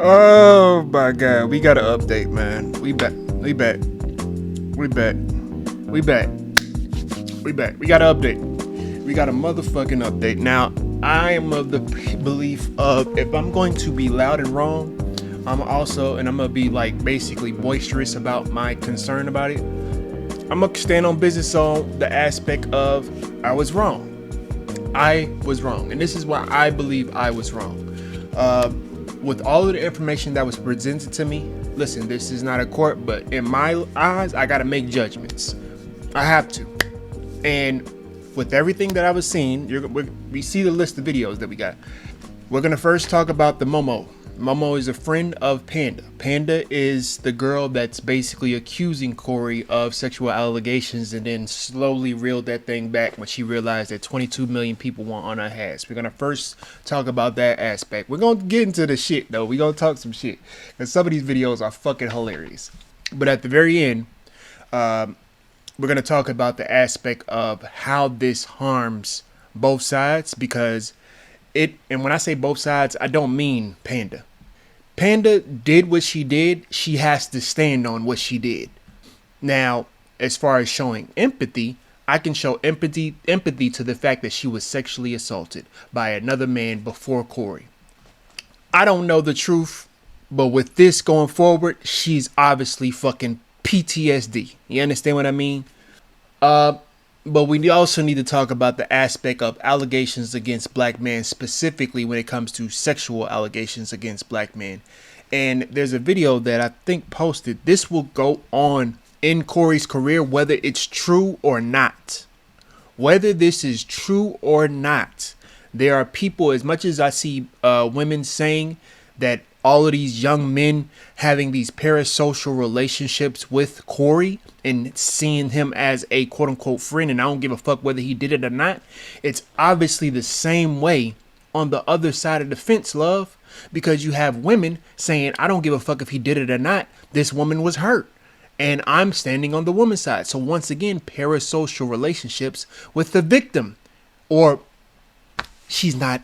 Oh my god, we got an update, man. We back. We back. We back. We back. We back. We got an update. We got a motherfucking update. Now, I am of the belief of if I'm going to be loud and wrong, I'm gonna be like basically boisterous about my concern about it. I'm gonna stand on business on the aspect of I was wrong. I was wrong. And this is why I believe I was wrong. With all of the information that was presented to me, listen, this is not a court, but in my eyes, I gotta make judgments. I have to. And with everything that I was seeing, we see the list of videos that we got. We're gonna first talk about the Momo. Momo is a friend of Panda. Panda is the girl that's basically accusing Cory of sexual allegations and then slowly reeled that thing back when she realized that 22 million people want on her ass. We're going to first talk about that aspect. We're going to get into the shit though. We're going to talk some shit because some of these videos are fucking hilarious. But at the very end, we're going to talk about the aspect of how this harms both sides because and when I say both sides, I don't mean Panda. Panda did what she did. She has to stand on what she did. Now, as far as showing empathy, I can show empathy to the fact that she was sexually assaulted by another man before Cory. I don't know the truth, but with this going forward, she's obviously fucking PTSD. You understand what I mean? But we also need to talk about the aspect of allegations against black men, specifically when it comes to sexual allegations against black men. And there's a video that I think posted. This will go on in Cory's career, whether it's true or not. Whether this is true or not, there are people, as much as I see women saying that all of these young men having these parasocial relationships with Cory and seeing him as a quote unquote friend, and I don't give a fuck whether he did it or not. It's obviously the same way on the other side of the fence, love, because you have women saying, I don't give a fuck if he did it or not. This woman was hurt. And I'm standing on the woman's side. So once again, parasocial relationships with the victim, or she's not.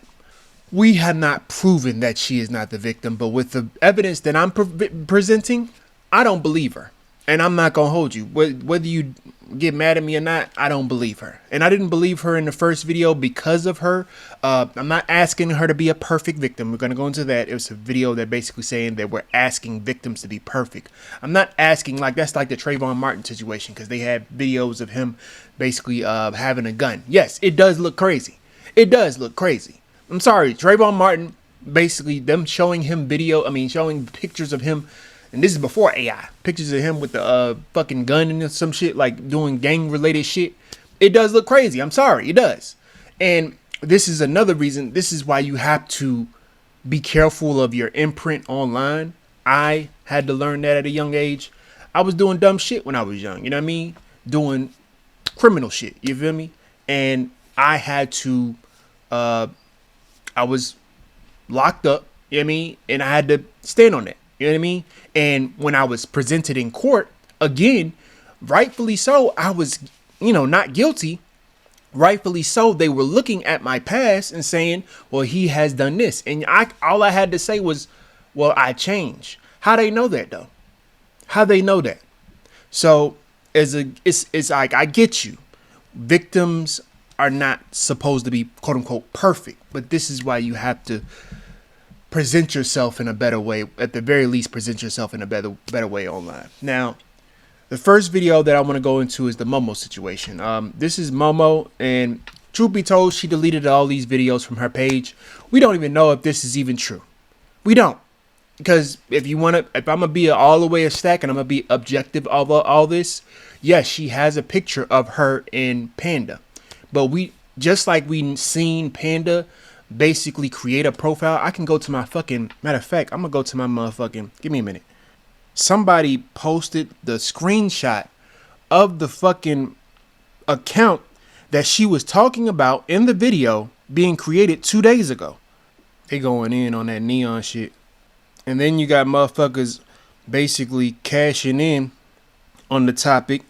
We have not proven that she is not the victim, but with the evidence that I'm presenting, I don't believe her. And I'm not going to hold you. Whether you get mad at me or not, I don't believe her. And I didn't believe her in the first video because of her. I'm not asking her to be a perfect victim. We're going to go into that. It was a video that basically saying that we're asking victims to be perfect. I'm not asking that's like the Trayvon Martin situation because they had videos of him basically having a gun. Yes, it does look crazy. It does look crazy. I'm sorry, Trayvon Martin, basically them showing pictures of him, and this is before AI, pictures of him with the fucking gun and some shit, like doing gang related shit. It does look crazy. I'm sorry, it does. And this is another reason. This is why you have to be careful of your imprint online. I had to learn that at a young age. I was doing dumb shit when I was young, you know what I mean? Doing criminal shit, you feel me? And I had to, I was locked up, you know what I mean? And I had to stand on that, you know what I mean? And when I was presented in court, again, rightfully so, I was, not guilty. Rightfully so, they were looking at my past and saying, well, he has done this. And all I had to say was, well, I changed. How they know that, though? How they know that? So it's like, I get you. Victims are not supposed to be quote unquote perfect, but this is why you have to present yourself in a better way. At the very least, present yourself in a better way online. Now, the first video that I want to go into is the Momo situation. This is Momo, and truth be told, she deleted all these videos from her page. We don't even know if this is even true. We don't, because if I'm gonna be all the way a stack and I'm gonna be objective of all this, yes, she has a picture of her in Panda. But just like we seen Panda basically create a profile, I can go to my matter of fact, I'm going to go to my motherfucking, give me a minute. Somebody posted the screenshot of the fucking account that she was talking about in the video being created 2 days ago. They going in on that neon shit. And then you got motherfuckers basically cashing in on the topic.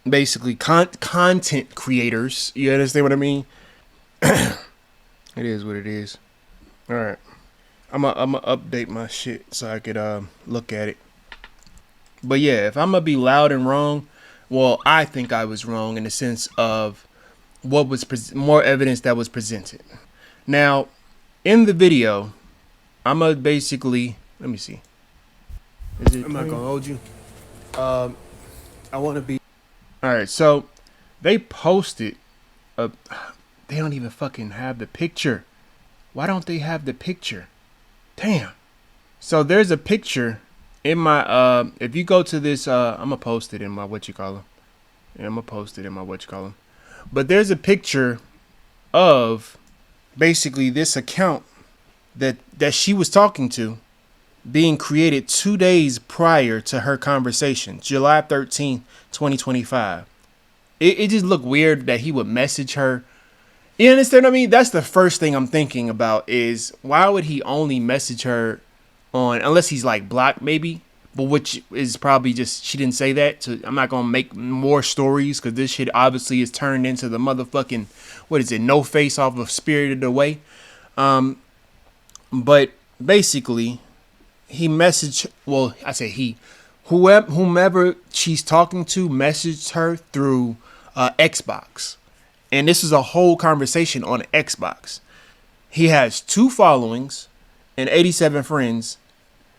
Basically content creators. You understand what I mean? It is what it is. All right. I'm gonna update my shit so I could look at it. But yeah, if I'm gonna be loud and wrong, well, I think I was wrong in the sense of what was more evidence that was presented. Now, in the video, I'm gonna basically let me see. Is it? I'm not gonna hold you. I want to be. All right, so they posted a. They don't even fucking have the picture. Why don't they have the picture? Damn. So there's a picture in my if you go to this I'm gonna post it in my what you call them. Yeah, I'm gonna post it in my what you call them. But there's a picture of basically this account that she was talking to being created 2 days prior to her conversation, July 13th, 2025. It just looked weird that he would message her. You understand what I mean? That's the first thing I'm thinking about is why would he only message her on, unless he's like blocked maybe, but which is probably just, she didn't say that. So I'm not going to make more stories because this shit obviously is turned into the motherfucking, what is it, No Face off of Spirited Away. But basically he messaged, well, I say he, whomever she's talking to messaged her through Xbox. And this is a whole conversation on Xbox. He has 2 followings and 87 friends,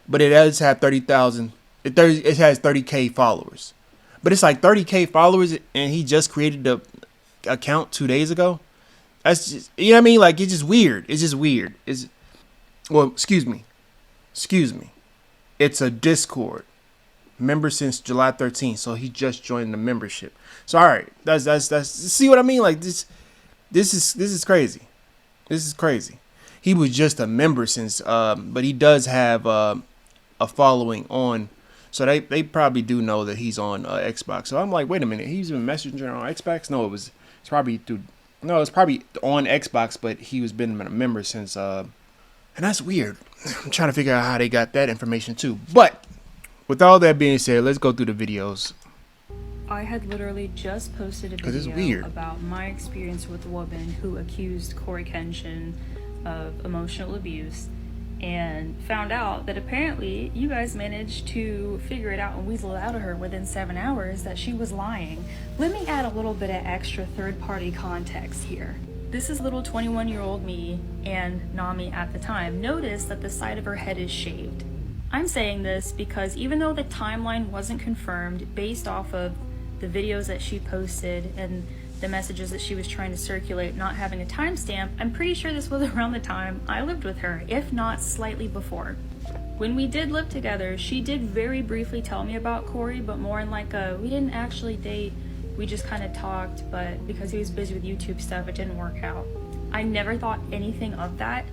but it does have 30,000. It has 30K followers. But it's like 30K followers and he just created the account 2 days ago. That's just, you know what I mean? Like, it's just weird. It's just weird. Well, excuse me. It's a Discord. Member since July 13th, so he just joined the membership. So all right, that's see what I mean? Like this is crazy. This is crazy. He was just a member since, but he does have a following on, so they probably do know that he's on Xbox. So I'm like, wait a minute, he's been messaging her on Xbox? No, it's probably on Xbox, but he was been a member since, and that's weird. I'm trying to figure out how they got that information too, but. With all that being said, let's go through the videos. I had literally just posted a video about my experience with a woman who accused CoryxKenshin of emotional abuse and found out that apparently you guys managed to figure it out and weasel it out of her within 7 hours that she was lying. Let me add a little bit of extra third-party context here. This is little 21-year-old me and Nami at the time. Notice that the side of her head is shaved. I'm saying this because even though the timeline wasn't confirmed based off of the videos that she posted and the messages that she was trying to circulate not having a timestamp, I'm pretty sure this was around the time I lived with her, if not slightly before. When we did live together, she did very briefly tell me about Cory, but more in like we didn't actually date, we just kind of talked, but because he was busy with YouTube stuff, it didn't work out. I never thought anything of that.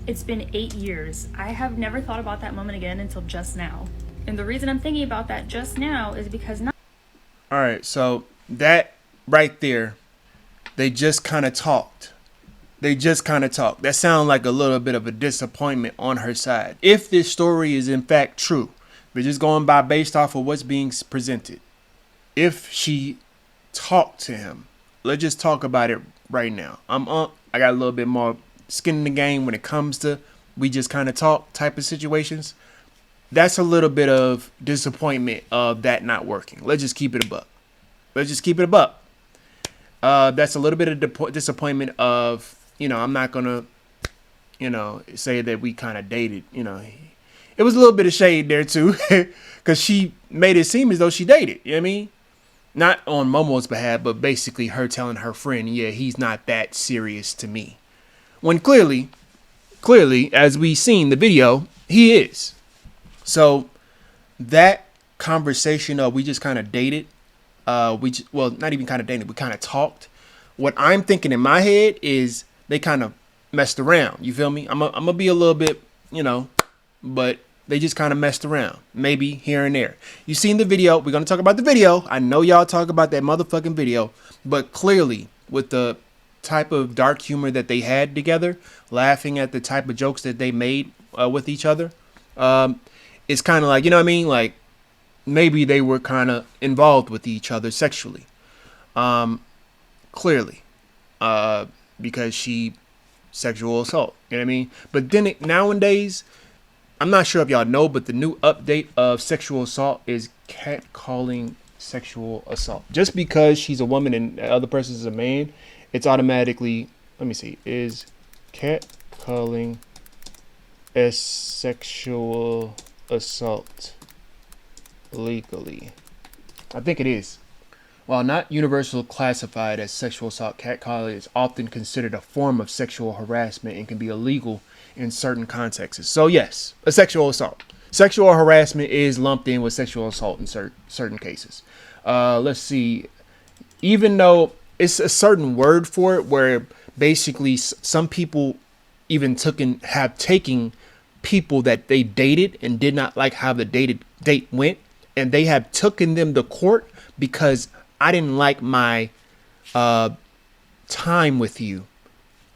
It's been 8 years. I have never thought about that moment again until just now. And the reason I'm thinking about that just now is because now. All right, so that right there, they just kind of talked. That sounds like a little bit of a disappointment on her side. If this story is in fact true, we're just going by based off of what's being presented. If she talked to him, let's just talk about it right now. I got a little bit more skin in the game when it comes to we just kind of talk type of situations. That's a little bit of disappointment of that not working. Let's just keep it a buck. That's a little bit of disappointment of, I'm not gonna, say that we kind of dated. It was a little bit of shade there too, because she made it seem as though she dated. You know what I mean? Not on Momo's behalf, but basically her telling her friend, yeah, he's not that serious to me. When clearly, as we seen the video, he is. So that conversation of we just kind of dated, not even kind of dated, we kind of talked. What I'm thinking in my head is they kind of messed around. You feel me? I'm gonna be a little bit, but they just kind of messed around, maybe here and there. You seen the video? We're gonna talk about the video. I know y'all talk about that motherfucking video, but clearly with the type of dark humor that they had together, laughing at the type of jokes that they made with each other, it's kind of like, like maybe they were kind of involved with each other sexually, clearly, because she sexual assault. You know what I mean? But then nowadays, I'm not sure if y'all know, but the new update of sexual assault is catcalling sexual assault. Just because she's a woman and the other person is a man, it's automatically, let me see, is catcalling a sexual assault legally? I think it is. While not universally classified as sexual assault, catcalling is often considered a form of sexual harassment and can be illegal in certain contexts. So yes, a sexual assault. Sexual harassment is lumped in with sexual assault in certain cases. Let's see. Even though it's a certain word for it, where basically some people even have taken people that they dated and did not like how the date went, and they have taken them to court because I didn't like my time with you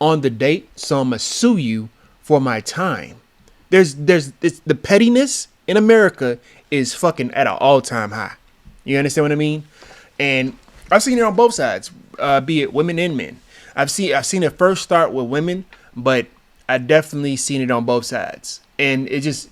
on the date, so I'm gonna sue you for my time. It's the pettiness in America is fucking at an all-time high. You understand what I mean? And I've seen it on both sides, be it women and men. I've seen it first start with women, but I definitely seen it on both sides. And it just,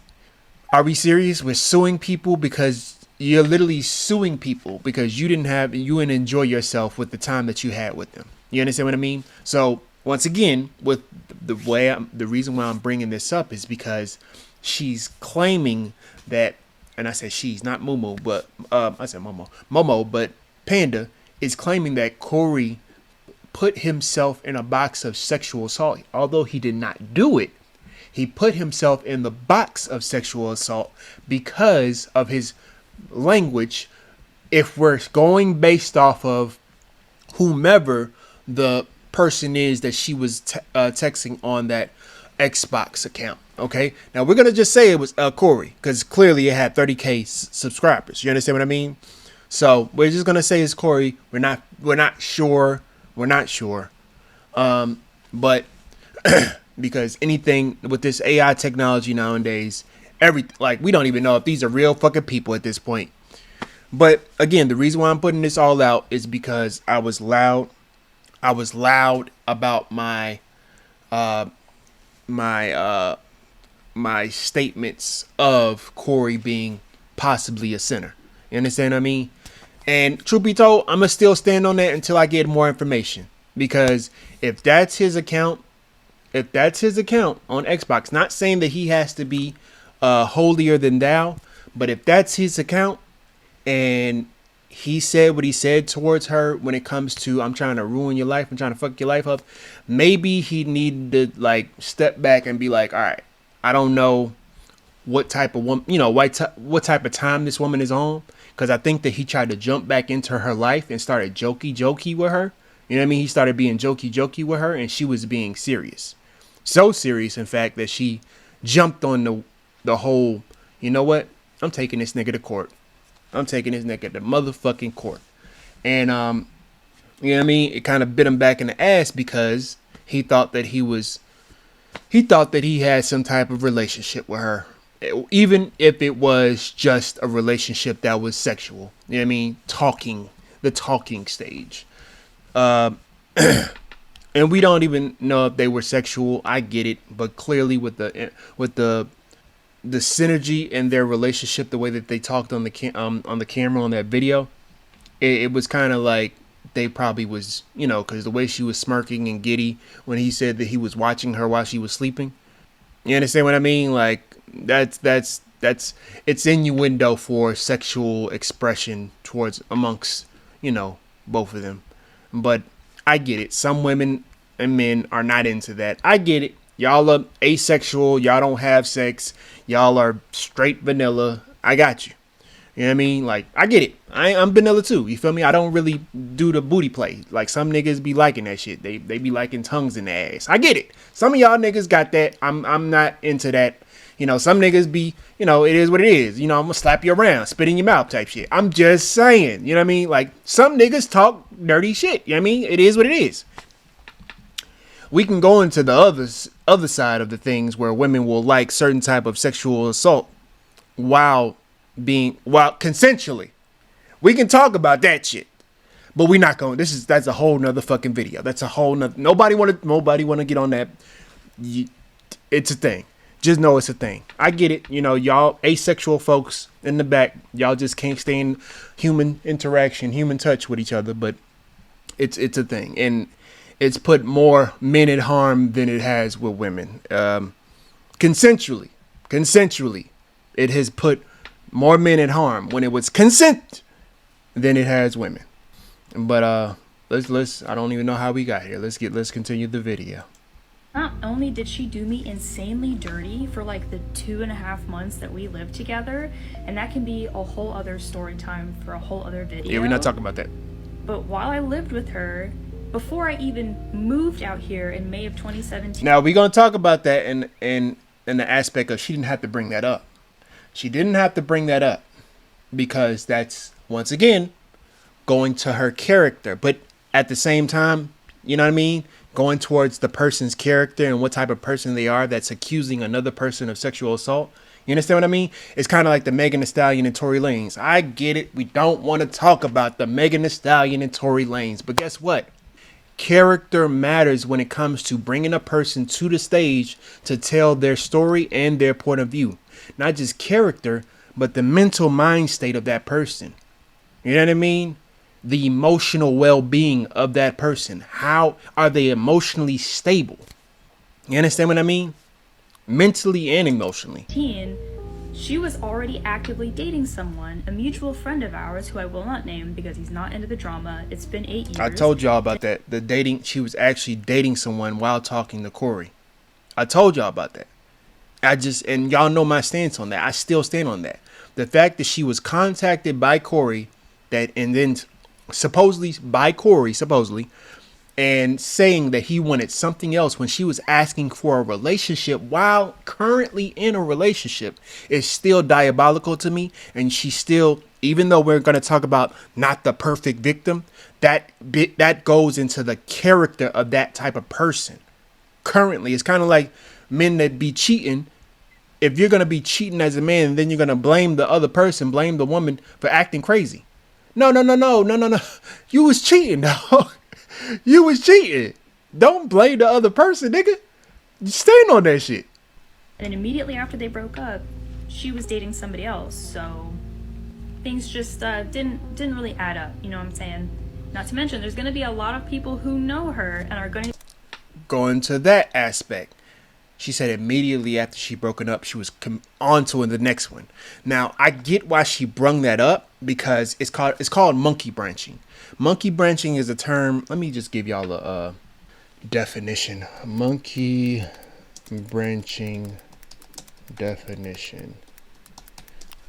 are we serious? We're suing people because you're literally suing people because you didn't enjoy yourself with the time that you had with them. You understand what I mean? So once again, with the reason why I'm bringing this up is because she's claiming that, and I said she's not Momo, but I said Momo, but Panda is claiming that Cory put himself in a box of sexual assault. Although he did not do it, he put himself in the box of sexual assault because of his language. If we're going based off of whomever the person is that she was texting on that Xbox account. Okay, now we're gonna just say it was Cory because clearly it had 30K subscribers. You understand what I mean? So we're just gonna say it's Cory. We're not sure. But because anything with this AI technology nowadays, we don't even know if these are real fucking people at this point. But again, the reason why I'm putting this all out is because I was loud about my my statements of Cory being possibly a sinner. You understand what I mean? And truth be told, I'm gonna still stand on that until I get more information. Because if that's his account on Xbox, not saying that he has to be holier than thou, but if that's his account and he said what he said towards her when it comes to, I'm trying to ruin your life, I'm trying to fuck your life up, maybe he needed to step back and be like, all right, I don't know what type of woman, what type of time this woman is on. Because I think that he tried to jump back into her life and started jokey with her. You know what I mean? He started being jokey with her, and she was being serious. So serious, in fact, that she jumped on the whole, you know what? I'm taking this nigga to court. I'm taking this nigga to motherfucking court. And, you know what I mean? It kind of bit him back in the ass because he thought that he had some type of relationship with her. Even if it was just a relationship that was sexual. You know what I mean? The talking stage. And we don't even know if they were sexual. I get it. But clearly with the synergy in their relationship, the way that they talked on the camera on that video, it was kind of like they probably was, because the way she was smirking and giddy when he said that he was watching her while she was sleeping. You understand what I mean? That's it's innuendo for sexual expression amongst both of them. But I get it. Some women and men are not into that. I get it. Y'all are asexual. Y'all don't have sex. Y'all are straight vanilla. I got you. You know what I mean? I get it. I'm vanilla too. You feel me? I don't really do the booty play. Some niggas be liking that shit. They be liking tongues in the ass. I get it. Some of y'all niggas got that. I'm not into that. Some niggas be, it is what it is. I'm gonna slap you around, spit in your mouth type shit. I'm just saying, you know what I mean? Some niggas talk dirty shit. You know what I mean? It is what it is. We can go into the other side of the things where women will like certain type of sexual assault while consensually. We can talk about that shit. But we're not going. That's a whole nother fucking video. That's a whole nother. Nobody want to get on that. It's a thing. Just know it's a thing. I get it. You know, y'all asexual folks in the back, y'all just can't stand human interaction, human touch with each other. But it's a thing, and it's put more men at harm than it has with women. Consensually, it has put more men at harm when it was consent than it has women. But let's I don't even know how we got here. Let's continue the video. Not only did she do me insanely dirty for like the 2.5 months that we lived together, and that can be a whole other story time for a whole other video. Yeah, we're not talking about that. But while I lived with her, before I even moved out here in May of 2017. Now we're gonna talk about that in the aspect of she didn't have to bring that up. She didn't have to bring that up because that's once again going to her character. But at the same time, you know what I mean? Going towards the person's character and what type of person they are that's accusing another person of sexual assault. You understand what I mean? It's kind of like the Megan Thee Stallion and Tory Lanez. I get it. We don't want to talk about the Megan Thee Stallion and Tory Lanez. But guess what? Character matters when it comes to bringing a person to the stage to tell their story and their point of view. Not just character, but the mental mind state of that person. You know what I mean? The emotional well-being of that person. How are they emotionally stable? You understand what I mean? Mentally and emotionally. She was already actively dating someone, a mutual friend of ours who I will not name because he's not into the drama. It's been 8 years. I told y'all about that. The dating, she was actually dating someone while talking to Cory. I told y'all about that. And y'all know my stance on that. I still stand on that. The fact that she was contacted by Cory, and then supposedly by Cory, and saying that he wanted something else when she was asking for a relationship while currently in a relationship is still diabolical to me. And she still, even though we're going to talk about not the perfect victim, that goes into the character of that type of person. Currently, it's kind of like men that be cheating. If you're going to be cheating as a man, then you're going to blame the other person, blame the woman for acting crazy. No. You was cheating, dog. You was cheating. Don't blame the other person, nigga. Stand on that shit. And immediately after they broke up, she was dating somebody else. So things just didn't really add up. You know what I'm saying? Not to mention, there's going to be a lot of people who know her and are going to go into that aspect. She said immediately after she broken up, she was on to the next one. Now, I get why she brung that up because it's called monkey branching. Monkey branching is a term. Let me just give y'all a definition. Monkey branching definition.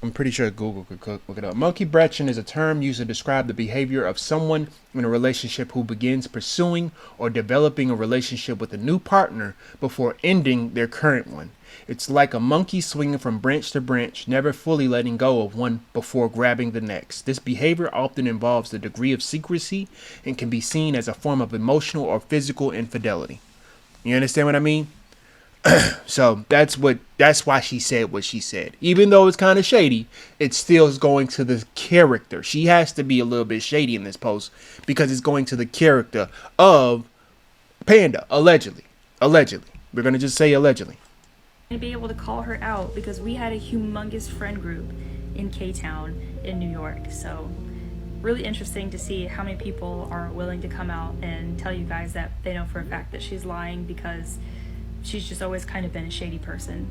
I'm pretty sure Google could look it up. Monkey branching is a term used to describe the behavior of someone in a relationship who begins pursuing or developing a relationship with a new partner before ending their current one. It's like a monkey swinging from branch to branch, never fully letting go of one before grabbing the next. This behavior often involves a degree of secrecy and can be seen as a form of emotional or physical infidelity. You understand what I mean? So that's why she said what she said. Even though it's kind of shady, it still is going to the character. She has to be a little bit shady in this post because it's going to the character of Panda, allegedly. We're going to just say allegedly. To be able to call her out because we had a humongous friend group in K-Town in New York. So really interesting to see how many people are willing to come out and tell you guys that they know for a fact that she's lying because she's just always kind of been a shady person.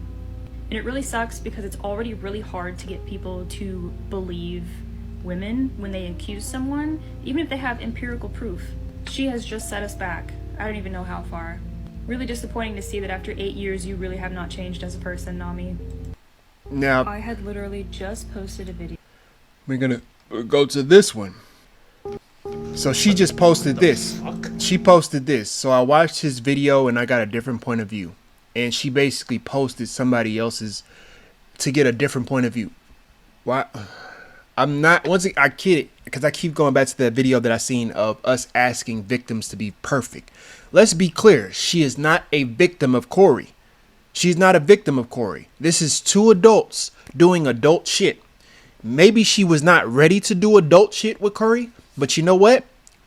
And it really sucks because it's already really hard to get people to believe women when they accuse someone, even if they have empirical proof. She has just set us back. I don't even know how far. Really disappointing to see that after 8 years you really have not changed as a person, Nami. Now, I had literally just posted a video. We're gonna go to this one. So she just posted this. She posted this. So I watched his video and I got a different point of view. And she basically posted somebody else's to get a different point of view. Why? I'm not, once again, I kid it because I keep going back to that video that I seen of us asking victims to be perfect. Let's be clear. She is not a victim of Cory. She's not a victim of Cory. This is two adults doing adult shit. Maybe she was not ready to do adult shit with Cory. But you know what?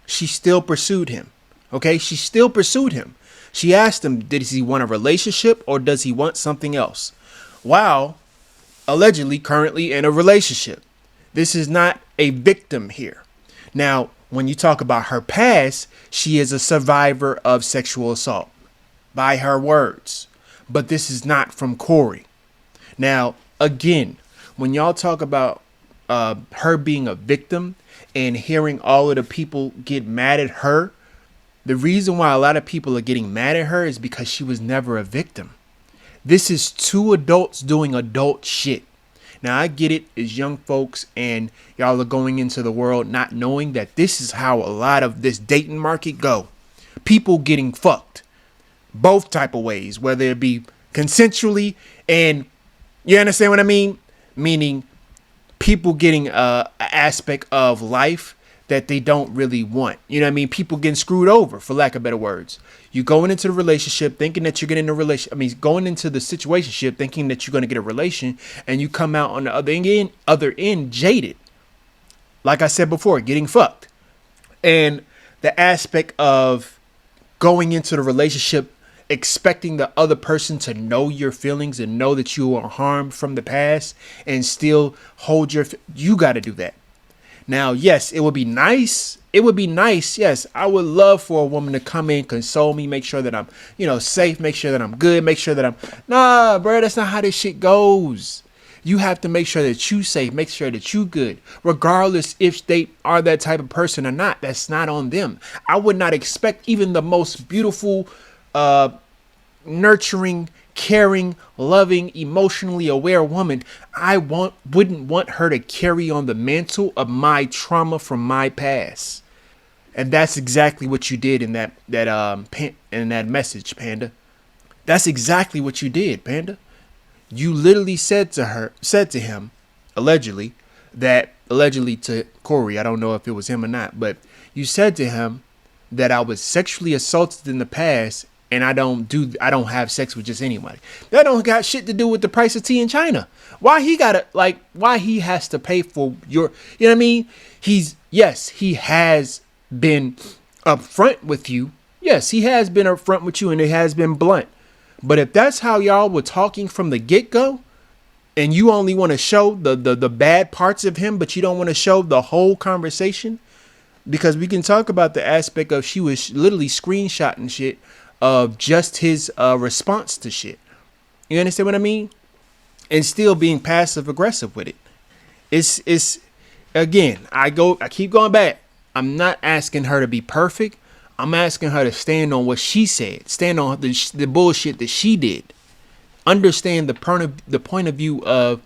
she still pursued him. Okay, she still pursued him. She asked him, does he want a relationship or does he want something else? While allegedly currently in a relationship. This is not a victim here. Now, when you talk about her past, she is a survivor of sexual assault by her words. But this is not from Cory. Now, again, when y'all talk about her being a victim and hearing all of the people get mad at her, the reason why a lot of people are getting mad at her is because she was never a victim. This is two adults doing adult shit. Now, I get it as young folks and y'all are going into the world not knowing that this is how a lot of this dating market go. People getting fucked both type of ways, whether it be consensually and, you understand what I mean? Meaning people getting a aspect of life that they don't really want. You know what I mean? People getting screwed over, for lack of better words. You going into the relationship thinking that you're getting a relation. I mean, going into the situationship thinking that you're going to get a relation, and you come out on the other end jaded. Like I said before, getting fucked. And the aspect of going into the relationship expecting the other person to know your feelings and know that you are harmed from the past and still hold you got to do that. Now, yes, it would be nice. It would be nice. Yes, I would love for a woman to come in, console me, make sure that I'm, safe, make sure that I'm good, make sure that nah, bro, that's not how this shit goes. You have to make sure that you safe, make sure that you good, regardless if they are that type of person or not. That's not on them. I would not expect even the most beautiful, nurturing, caring, loving, emotionally aware woman. Wouldn't want her to carry on the mantle of my trauma from my past. And that's exactly what you did in that message, Panda. That's exactly what you did, Panda. You literally said to him, allegedly to Cory, I don't know if it was him or not, but you said to him that I was sexually assaulted in the past and I don't have sex with just anybody. That don't got shit to do with the price of tea in China. Why he has to pay for your, you know what I mean? He has been upfront with you. Yes, he has been upfront with you and it has been blunt. But if that's how y'all were talking from the get-go and you only want to show the bad parts of him, but you don't want to show the whole conversation, because we can talk about the aspect of she was literally screenshotting shit of just his response to shit. You understand what I mean? And still being passive aggressive with it. It's again, I keep going back. I'm not asking her to be perfect. I'm asking her to stand on what she said. Stand on the bullshit that she did. Understand the point of view of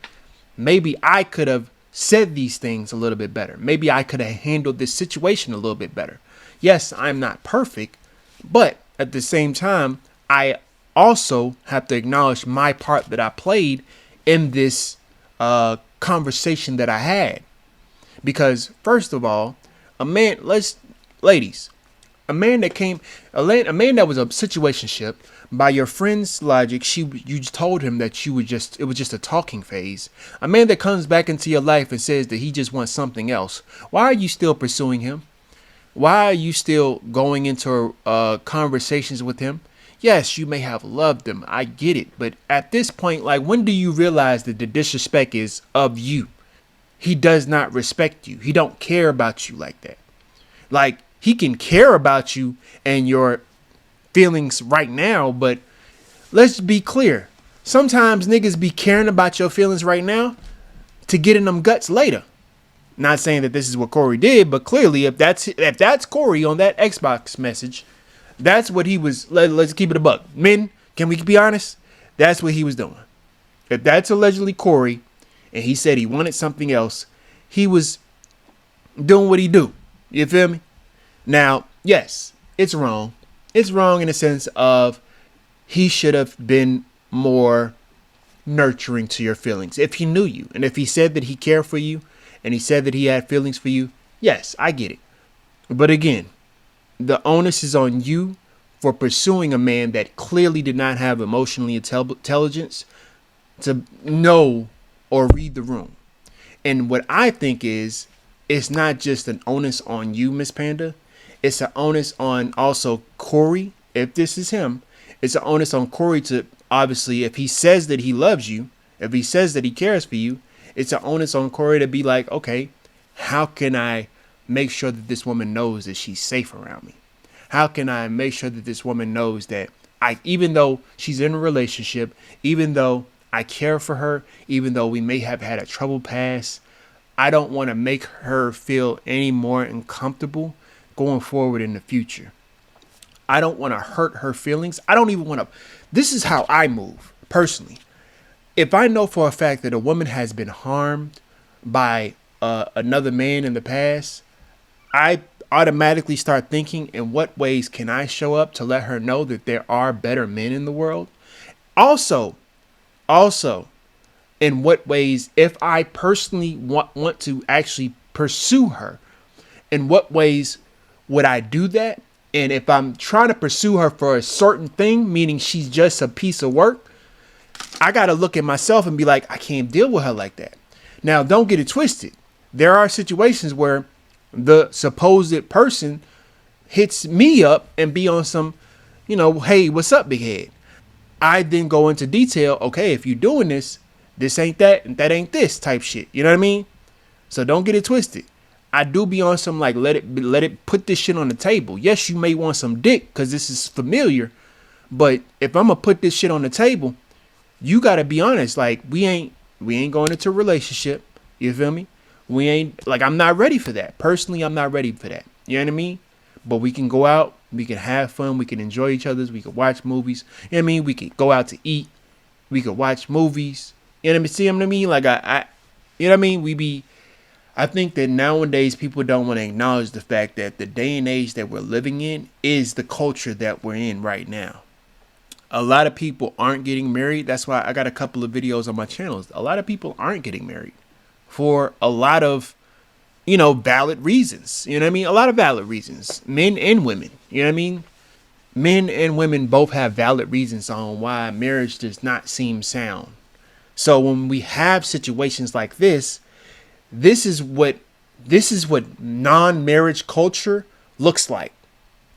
maybe I could have said these things a little bit better. Maybe I could have handled this situation a little bit better. Yes, I'm not perfect, but at the same time, I also have to acknowledge my part that I played in this conversation that I had. Because first of all, a man that was a situationship, by your friend's logic, you told him that it was just a talking phase. A man that comes back into your life and says that he just wants something else. Why are you still pursuing him? Why are you still going into conversations with him? Yes, you may have loved him. I get it. But at this point, when do you realize that the disrespect is of you? He does not respect you. He don't care about you like that. He can care about you and your feelings right now, but let's be clear. Sometimes niggas be caring about your feelings right now to get in them guts later. Not saying that this is what Cory did, but clearly if that's Cory on that Xbox message, that's what he was. Let's keep it a buck. Men, can we be honest? That's what he was doing. If that's allegedly Cory and he said he wanted something else, he was doing what he do. You feel me? Now, yes, it's wrong. It's wrong in the sense of he should have been more nurturing to your feelings. If he knew you and if he said that he cared for you and he said that he had feelings for you, yes, I get it. But again, the onus is on you for pursuing a man that clearly did not have emotional intelligence to know or read the room. And what I think is, it's not just an onus on you, Miss Panda. it's an onus on also Cory, if this is him, it's an onus on Cory to, obviously, if he says that he loves you, if he says that he cares for you, it's an onus on Cory to be like, okay, how can I make sure that this woman knows that she's safe around me? How can I make sure that this woman knows that even though she's in a relationship, even though I care for her, even though we may have had a troubled past, I don't want to make her feel any more uncomfortable going forward in the future. I don't want to hurt her feelings. I don't even want to. This is how I move personally. If I know for a fact that a woman has been harmed by another man in the past, I automatically start thinking, in what ways can I show up to let her know that there are better men in the world? Also, in what ways, if I personally want to actually pursue her, in what ways would I do that? And if I'm trying to pursue her for a certain thing, meaning she's just a piece of work, I got to look at myself and be like, I can't deal with her like that. Now, don't get it twisted. There are situations where the supposed person hits me up and be on some, hey, what's up, big head? I then go into detail. Okay, if you're doing this ain't that, and that ain't this type shit. You know what I mean? So don't get it twisted. I do be on some like, let it put this shit on the table. Yes, you may want some dick because this is familiar. But if I'm going to put this shit on the table, you got to be honest. Like, we ain't going into a relationship. You feel me? We ain't, like, I'm not ready for that. Personally, I'm not ready for that. You know what I mean? But we can go out. We can have fun. We can enjoy each other's. We can watch movies. You know what I mean? We can go out to eat. We could watch movies. You know what I mean? See what I mean? Like, I you know what I mean? I think that nowadays people don't want to acknowledge the fact that the day and age that we're living in is the culture that we're in right now. A lot of people aren't getting married. That's why I got a couple of videos on my channels. A lot of people aren't getting married for a lot of, valid reasons. You know what I mean? A lot of valid reasons, men and women. You know what I mean? Men and women both have valid reasons on why marriage does not seem sound. So when we have situations like this is what non-marriage culture looks like.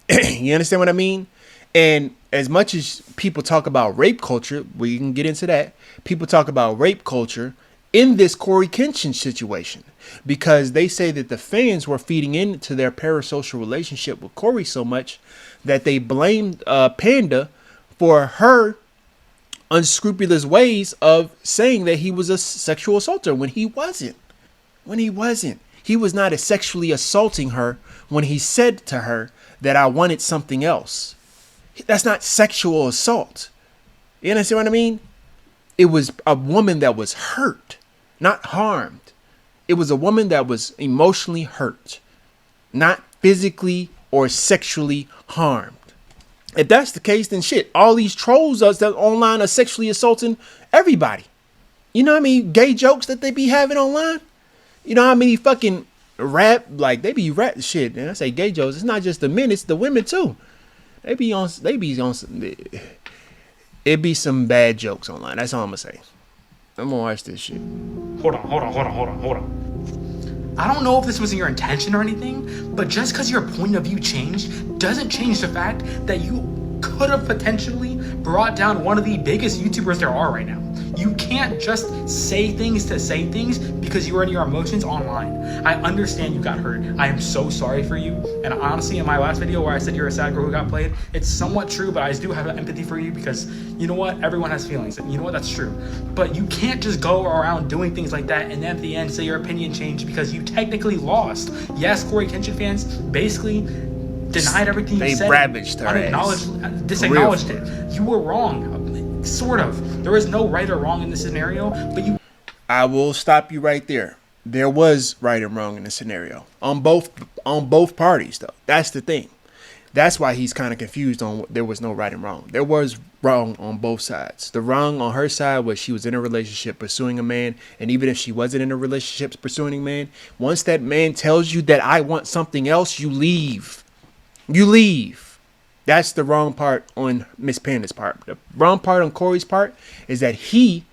You understand what I mean? And as much as people talk about rape culture, we can get into that. People talk about rape culture in this CoryxKenshin situation because they say that the fans were feeding into their parasocial relationship with Cory so much that they blamed Panda for her unscrupulous ways of saying that he was a sexual assaulter when he wasn't. He was not sexually assaulting her when he said to her that I wanted something else. That's not sexual assault. You understand what I mean? It was a woman that was hurt, not harmed. It was a woman that was emotionally hurt, not physically or sexually harmed. If that's the case, then shit, all these trolls that online are sexually assaulting everybody. You know what I mean? Gay jokes that they be having online. You know how many fucking rap, like they be rap shit. And I say gay jokes, it's not just the men, it's the women too. They be on some, it be some bad jokes online. That's all I'm gonna say. I'm gonna watch this shit. Hold on. I don't know if this was your intention or anything, but just because your point of view changed doesn't change the fact that you could have potentially brought down one of the biggest YouTubers there are right now. You can't just say things to say things because you are in your emotions online. I understand you got hurt. I am so sorry for you. And honestly, in my last video where I said you're a sad girl who got played, it's somewhat true, but I do have empathy for you because you know what? Everyone has feelings. And you know what? That's true. But you can't just go around doing things like that and then at the end say your opinion changed because you technically lost. Yes, CoryxKenshin fans basically denied everything you said. They ravaged her ass. Disacknowledged it. You were wrong. Sort of. There is no right or wrong in this scenario, but you... I will stop you right there. There was right and wrong in the scenario. On both parties, though. That's the thing. That's why he's kind of confused on there was no right and wrong. There was wrong on both sides. The wrong on her side was she was in a relationship pursuing a man. And even if she wasn't in a relationship pursuing a man, once that man tells you that I want something else, you leave. You leave. That's the wrong part on Miss Panda's part. The wrong part on Cory's part is that he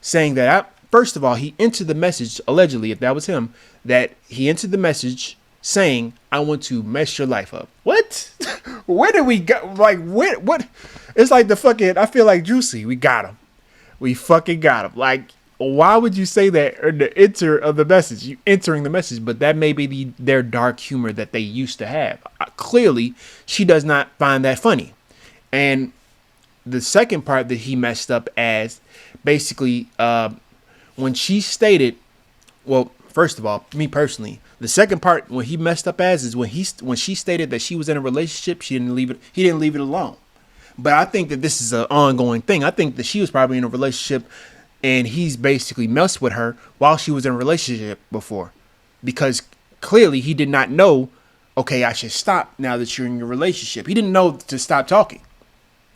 saying that, first of all, he entered the message, allegedly, if that was him, that he entered the message saying, I want to mess your life up. What? Where did we go? Like, what? It's like the fucking, I feel like Juicy. We got him. We fucking got him. Like, why would you say that in the enter of the message? You entering the message, but that may be their dark humor that they used to have. Clearly, she does not find that funny. And the second part that he messed up as, basically, when she stated, well, first of all, me personally, the second part when he messed up as is when she stated that she was in a relationship, he didn't leave it alone. But I think that this is an ongoing thing. I think that she was probably in a relationship and he's basically messed with her while she was in a relationship before, because clearly he did not know, okay, I should stop now that you're in your relationship. He didn't know to stop talking.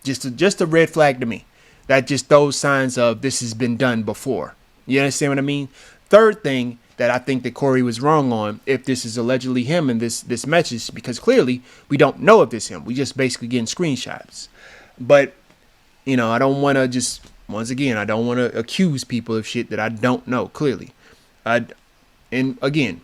Just a red flag to me. That just those signs of this has been done before. You understand what I mean? Third thing that I think that Cory was wrong on, if this is allegedly him in this message, because clearly we don't know if it's him. We just basically getting screenshots. But, you know, I don't want to just, once again, I don't want to accuse people of shit that I don't know clearly. And again,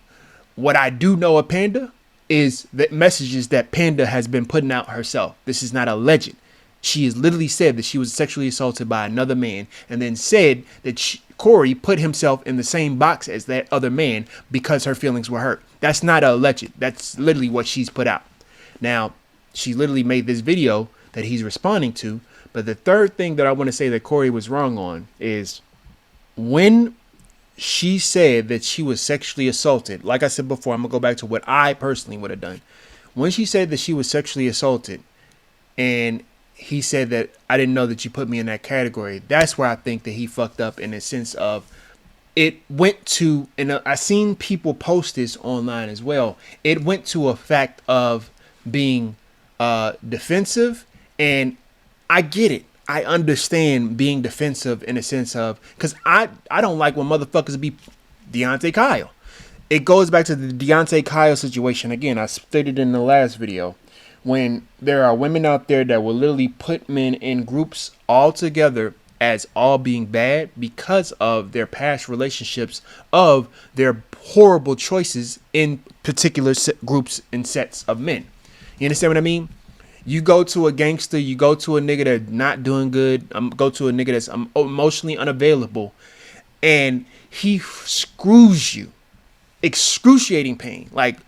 what I do know of Panda is the messages that Panda has been putting out herself. This is not alleged. She has literally said that she was sexually assaulted by another man, and then said that Cory put himself in the same box as that other man because her feelings were hurt. That's not alleged. That's literally what she's put out. Now, she literally made this video that he's responding to. But the third thing that I want to say that Cory was wrong on is when she said that she was sexually assaulted. Like I said before, I'm going to go back to what I personally would have done. When she said that she was sexually assaulted and he said that I didn't know that you put me in that category, that's where I think that he fucked up, in the sense of it went to, and I seen people post this online as well, it went to a fact of being defensive. And I get it. I understand being defensive in a sense of, because I don't like when motherfuckers be Deontay Kyle. It goes back to the Deontay Kyle situation. Again, I stated in the last video, when there are women out there that will literally put men in groups all together as all being bad because of their past relationships, of their horrible choices in particular groups and sets of men. You understand what I mean? You go to a gangster, you go to a nigga that's not doing good, go to a nigga that's emotionally unavailable, and he screws you. Excruciating pain, like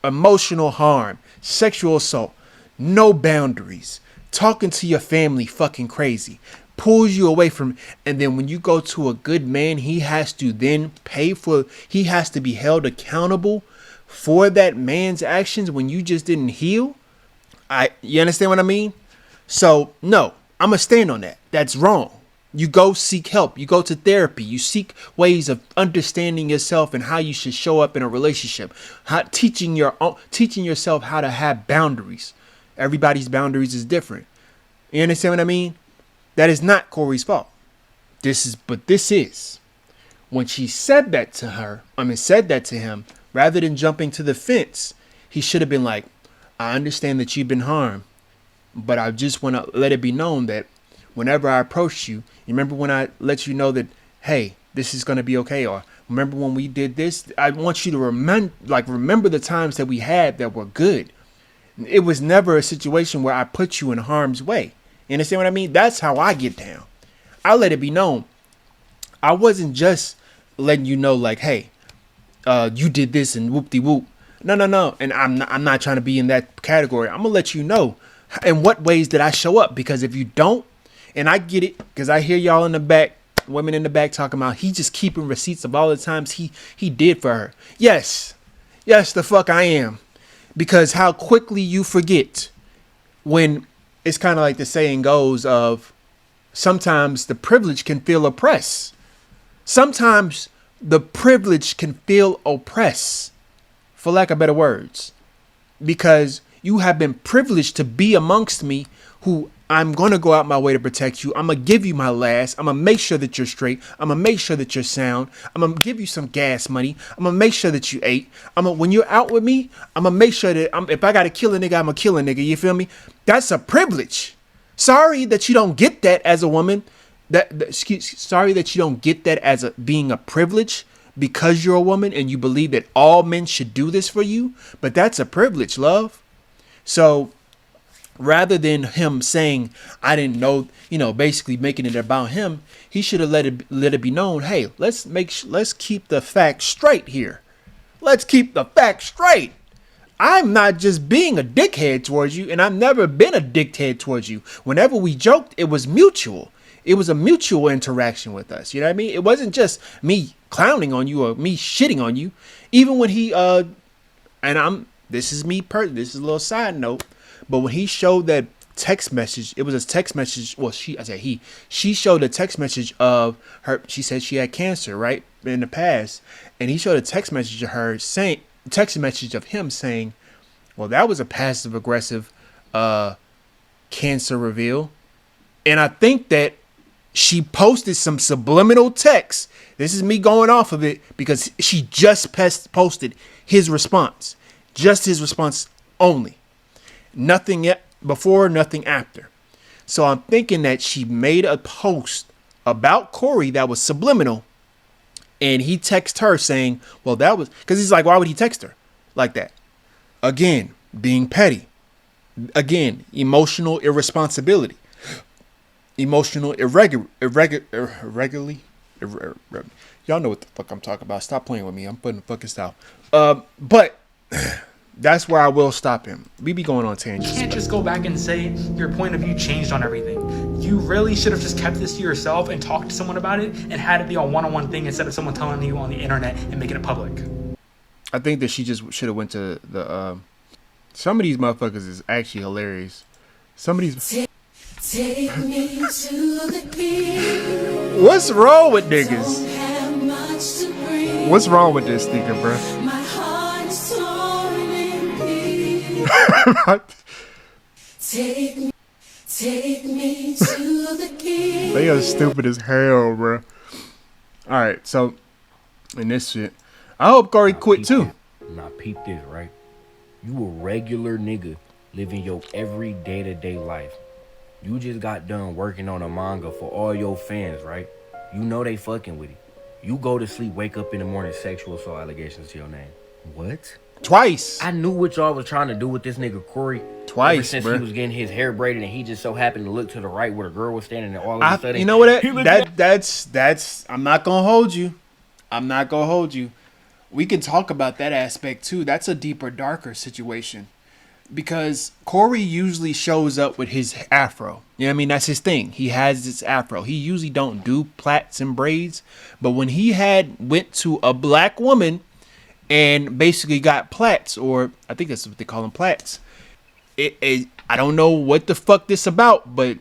emotional harm, sexual assault, no boundaries, talking to your family fucking crazy, pulls you away from, and then when you go to a good man, he has to then he has to be held accountable for that man's actions when you just didn't heal. You understand what I mean? So no, I'm gonna stand on that. That's wrong. You go seek help. You go to therapy. You seek ways of understanding yourself and how you should show up in a relationship. Teaching yourself how to have boundaries. Everybody's boundaries is different. You understand what I mean? That is not Cory's fault. This is when she said that to him, rather than jumping to the fence, he should have been like, I understand that you've been harmed, but I just want to let it be known that whenever I approached you, you remember when I let you know that, hey, this is going to be okay, or remember when we did this? I want you to remember the times that we had that were good. It was never a situation where I put you in harm's way. You understand what I mean? That's how I get down. I let it be known. I wasn't just letting you know like, hey, you did this and whoop-de-whoop. No. And I'm not trying to be in that category. I'm going to let you know in what ways did I show up. Because if you don't, and I get it, because I hear y'all in the back, women in the back talking about he just keeping receipts of all the times he did for her. Yes, the fuck I am. Because how quickly you forget when it's kind of like the saying goes of sometimes the privilege can feel oppressed. Sometimes the privilege can feel oppressed, for lack of better words, because you have been privileged to be amongst me, who I'm going to go out my way to protect you. I'm going to give you my last. I'm going to make sure that you're straight. I'm going to make sure that you're sound. I'm going to give you some gas money. I'm going to make sure that you ate. When you're out with me, I'm going to make sure that if I got to kill a nigga, I'm going to kill a nigga. You feel me? That's a privilege. Sorry that you don't get that as a woman. Sorry that you don't get that as being a privilege, because you're a woman and you believe that all men should do this for you, but that's a privilege, love. So rather than him saying, I didn't know, basically making it about him, he should have let it be known, hey, let's keep the facts straight here. Let's keep the facts straight. I'm not just being a dickhead towards you, and I've never been a dickhead towards you. Whenever we joked, it was mutual. It was a mutual interaction with us. You know what I mean? It wasn't just me clowning on you or me shitting on you. Even when he this is a little side note, but when he showed that text message, it was a text message. Well, she showed a text message of her. She said she had cancer, right, in the past, and he showed a text message of her saying. Text message of him saying, well, that was a passive aggressive cancer reveal. And I think that she posted some subliminal text. This is me going off of it because she just posted his response. Just his response only. Nothing yet before, nothing after. So I'm thinking that she made a post about Cory that was subliminal. And he texted her saying, well, that was because he's like, why would he text her like that? Again, being petty. Again, emotional irresponsibility. Emotional irregularly. Y'all know what the fuck I'm talking about. Stop playing with me. I'm putting the fucking style. But that's where I will stop him. We be going on tangents. You can't just go back and say your point of view changed on everything. You really should have just kept this to yourself and talked to someone about it and had it be a one-on-one thing instead of someone telling you on the internet and making it public. I think that she just should have went to the some of these motherfuckers is actually hilarious. Some of these take me to the king. What's wrong with niggas? What's wrong with this nigga, bro? My heart's torn in pieces. Take me to the king. They are stupid as hell, bro. Alright, so in this shit, I hope Cory quit too. Now peep this, right? You a regular nigga living your every day-to-day life. You just got done working on a manga for all your fans, right? You know they fucking with it. You go to sleep, wake up in the morning, sexual assault allegations to your name. What? Twice. I knew what y'all was trying to do with this nigga Cory. Twice, ever since bro. He was getting his hair braided and he just so happened to look to the right where the girl was standing and all of a sudden. You know what? That's. I'm not gonna hold you. We can talk about that aspect too. That's a deeper, darker situation. Because Cory usually shows up with his afro. You know what I mean? That's his thing. He has this afro. He usually don't do plaits and braids. But when he went to a black woman and basically got plaits, or I think that's what they call them, plaits. I don't know what the fuck this about, but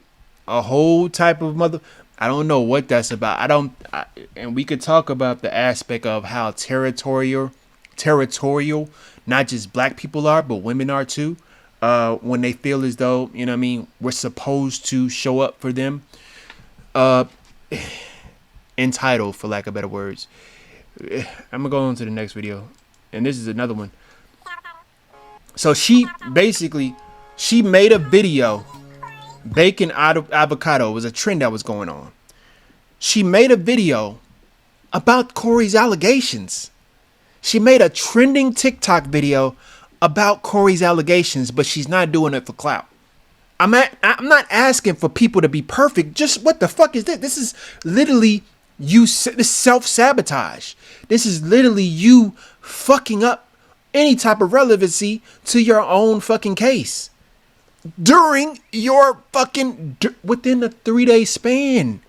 a whole type of I don't know what that's about. And we could talk about the aspect of how territorial, not just black people are, but women are too. When they feel as though, you know what I mean, we're supposed to show up for them. Entitled, for lack of better words. I'm gonna go on to the next video. And this is another one. So she made a video. Bacon out of avocado was a trend that was going on. She made a video about Cory's allegations. She made a trending TikTok video about Cory's allegations, but she's not doing it for clout. I'm not asking for people to be perfect. Just what the fuck is this? This is literally this self-sabotage. This is literally you fucking up any type of relevancy to your own fucking case. During your fucking, within the 3-day span.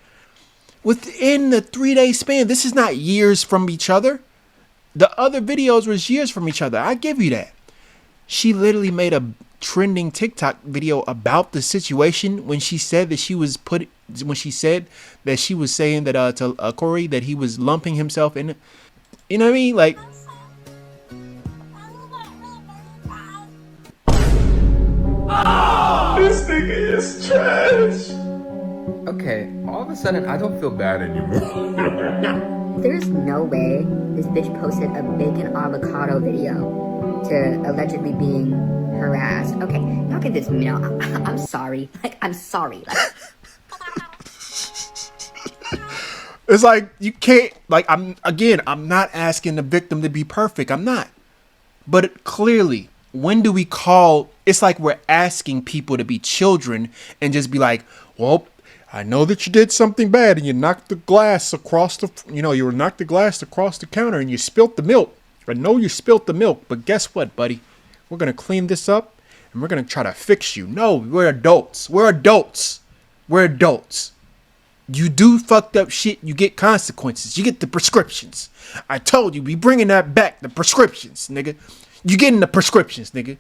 Within the 3-day span. This is not years from each other. The other videos was years from each other. I give you that. She literally made a trending TikTok video about the situation when she said that she was saying that to Cory that he was lumping himself in it. You know what I mean? Like, this nigga is trash. Okay, all of a sudden I don't feel bad anymore. There's no way this bitch posted a bacon avocado video to allegedly being harassed. Okay, y'all can just, I'm sorry. I'm sorry. It's like, you can't, like, I'm not asking the victim to be perfect. I'm not. But clearly, when do we call, it's like we're asking people to be children and just be like, well, I know that you did something bad and you knocked the glass across the, you knocked the glass across the counter and you spilt the milk. I know you spilt the milk, but guess what, buddy? We're going to clean this up and we're going to try to fix you. No, we're adults. We're adults. We're adults. You do fucked up shit, you get consequences. You get the prescriptions. I told you, we bringing that back. The prescriptions, nigga. You getting the prescriptions, nigga.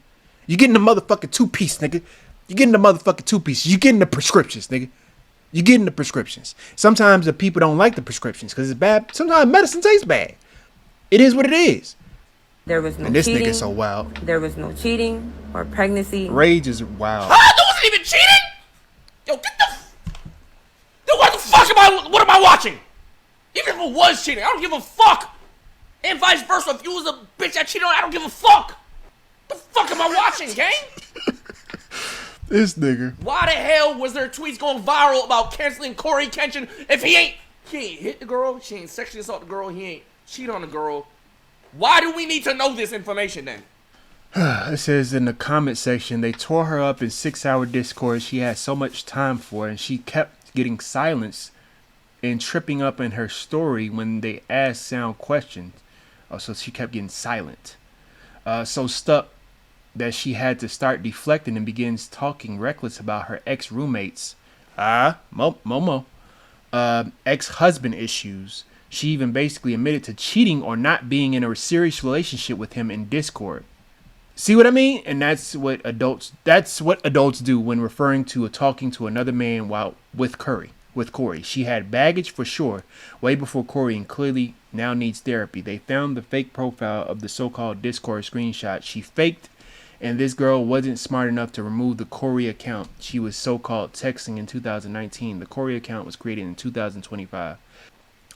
You getting the motherfucking 2-piece, nigga. You getting the motherfucking 2-piece. You getting the prescriptions, nigga. You getting the prescriptions. Sometimes the people don't like the prescriptions because it's bad. Sometimes medicine tastes bad. It is what it is. There was no and this cheating. Nigga so wild. There was no cheating or pregnancy. Rage is wild. That wasn't even cheating. Yo, get the. Dude, what the fuck what am I watching? Even if it was cheating, I don't give a fuck. And vice versa, if you was a bitch that cheated on, I don't give a fuck. The fuck am I watching, gang? This nigga. Why the hell was there tweets going viral about canceling CoryxKenshin if he ain't hit the girl, she ain't sexually assault the girl, he ain't cheat on the girl? Why do we need to know this information then? It says in the comment section, they tore her up in 6-hour discourse she had so much time for, and she kept getting silenced and tripping up in her story when they asked sound questions. Oh, so she kept getting silent. So stuck that she had to start deflecting and begins talking reckless about her ex-roommates. Momo. Ex-husband issues. She even basically admitted to cheating or not being in a serious relationship with him in Discord. See what I mean? And that's what adults do when referring to or talking to another man while with Corey. She had baggage for sure, way before Corey, and clearly now needs therapy. They found the fake profile of the so-called Discord screenshot she faked, and this girl wasn't smart enough to remove the Corey account she was so-called texting in 2019. The Corey account was created in 2025.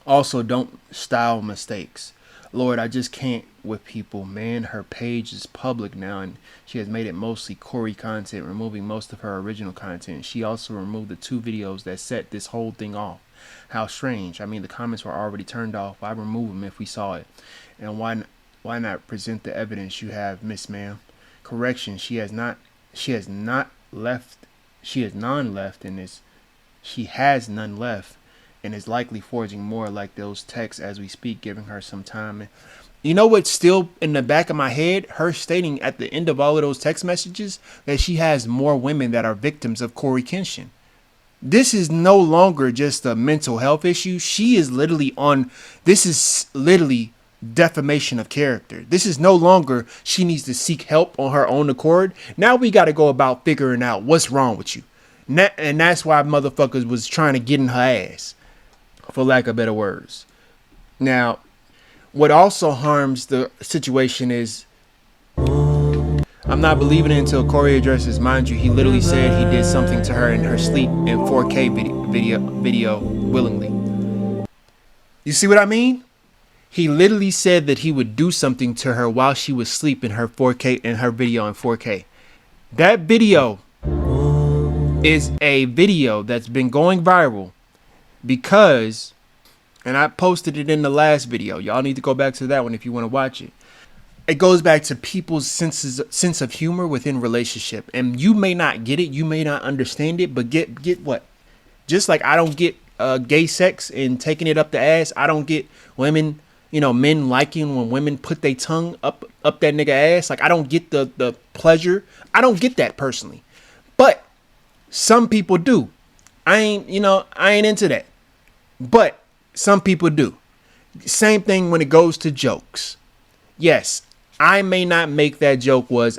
Also, don't style mistakes. Lord, I just can't with people, man. Her page is public now, and she has made it mostly Corey content, removing most of her original content. She also removed the 2 videos that set this whole thing off. How strange. I mean, the comments were already turned off. Why remove them if we saw it? And why not present the evidence you have, Miss Ma'am? Correction, she has none left, and is likely forging more like those texts as we speak, giving her some time. You know what's still in the back of my head? Her stating at the end of all of those text messages that she has more women that are victims of CoryxKenshin. This is no longer just a mental health issue. She is literally this is literally defamation of character. This is no longer she needs to seek help on her own accord. Now we got to go about figuring out what's wrong with you. And that's why motherfuckers was trying to get in her ass, for lack of better words. Now, what also harms the situation is I'm not believing it until Corey addresses. Mind you, he literally said he did something to her in her sleep in 4K video willingly. You see what I mean? He literally said that he would do something to her while she was asleep in her 4K in her video in 4K. That video is a video that's been going viral because, and I posted it in the last video. Y'all need to go back to that one if you want to watch it. It goes back to people's sense of humor within relationship. And you may not get it. You may not understand it. But get what? Just like I don't get gay sex and taking it up the ass. I don't get women, men liking when women put their tongue up that nigga ass. Like I don't get the pleasure. I don't get that personally. But some people do. I ain't into that. But some people do. Same thing when it goes to jokes. Yes, I may not make that joke while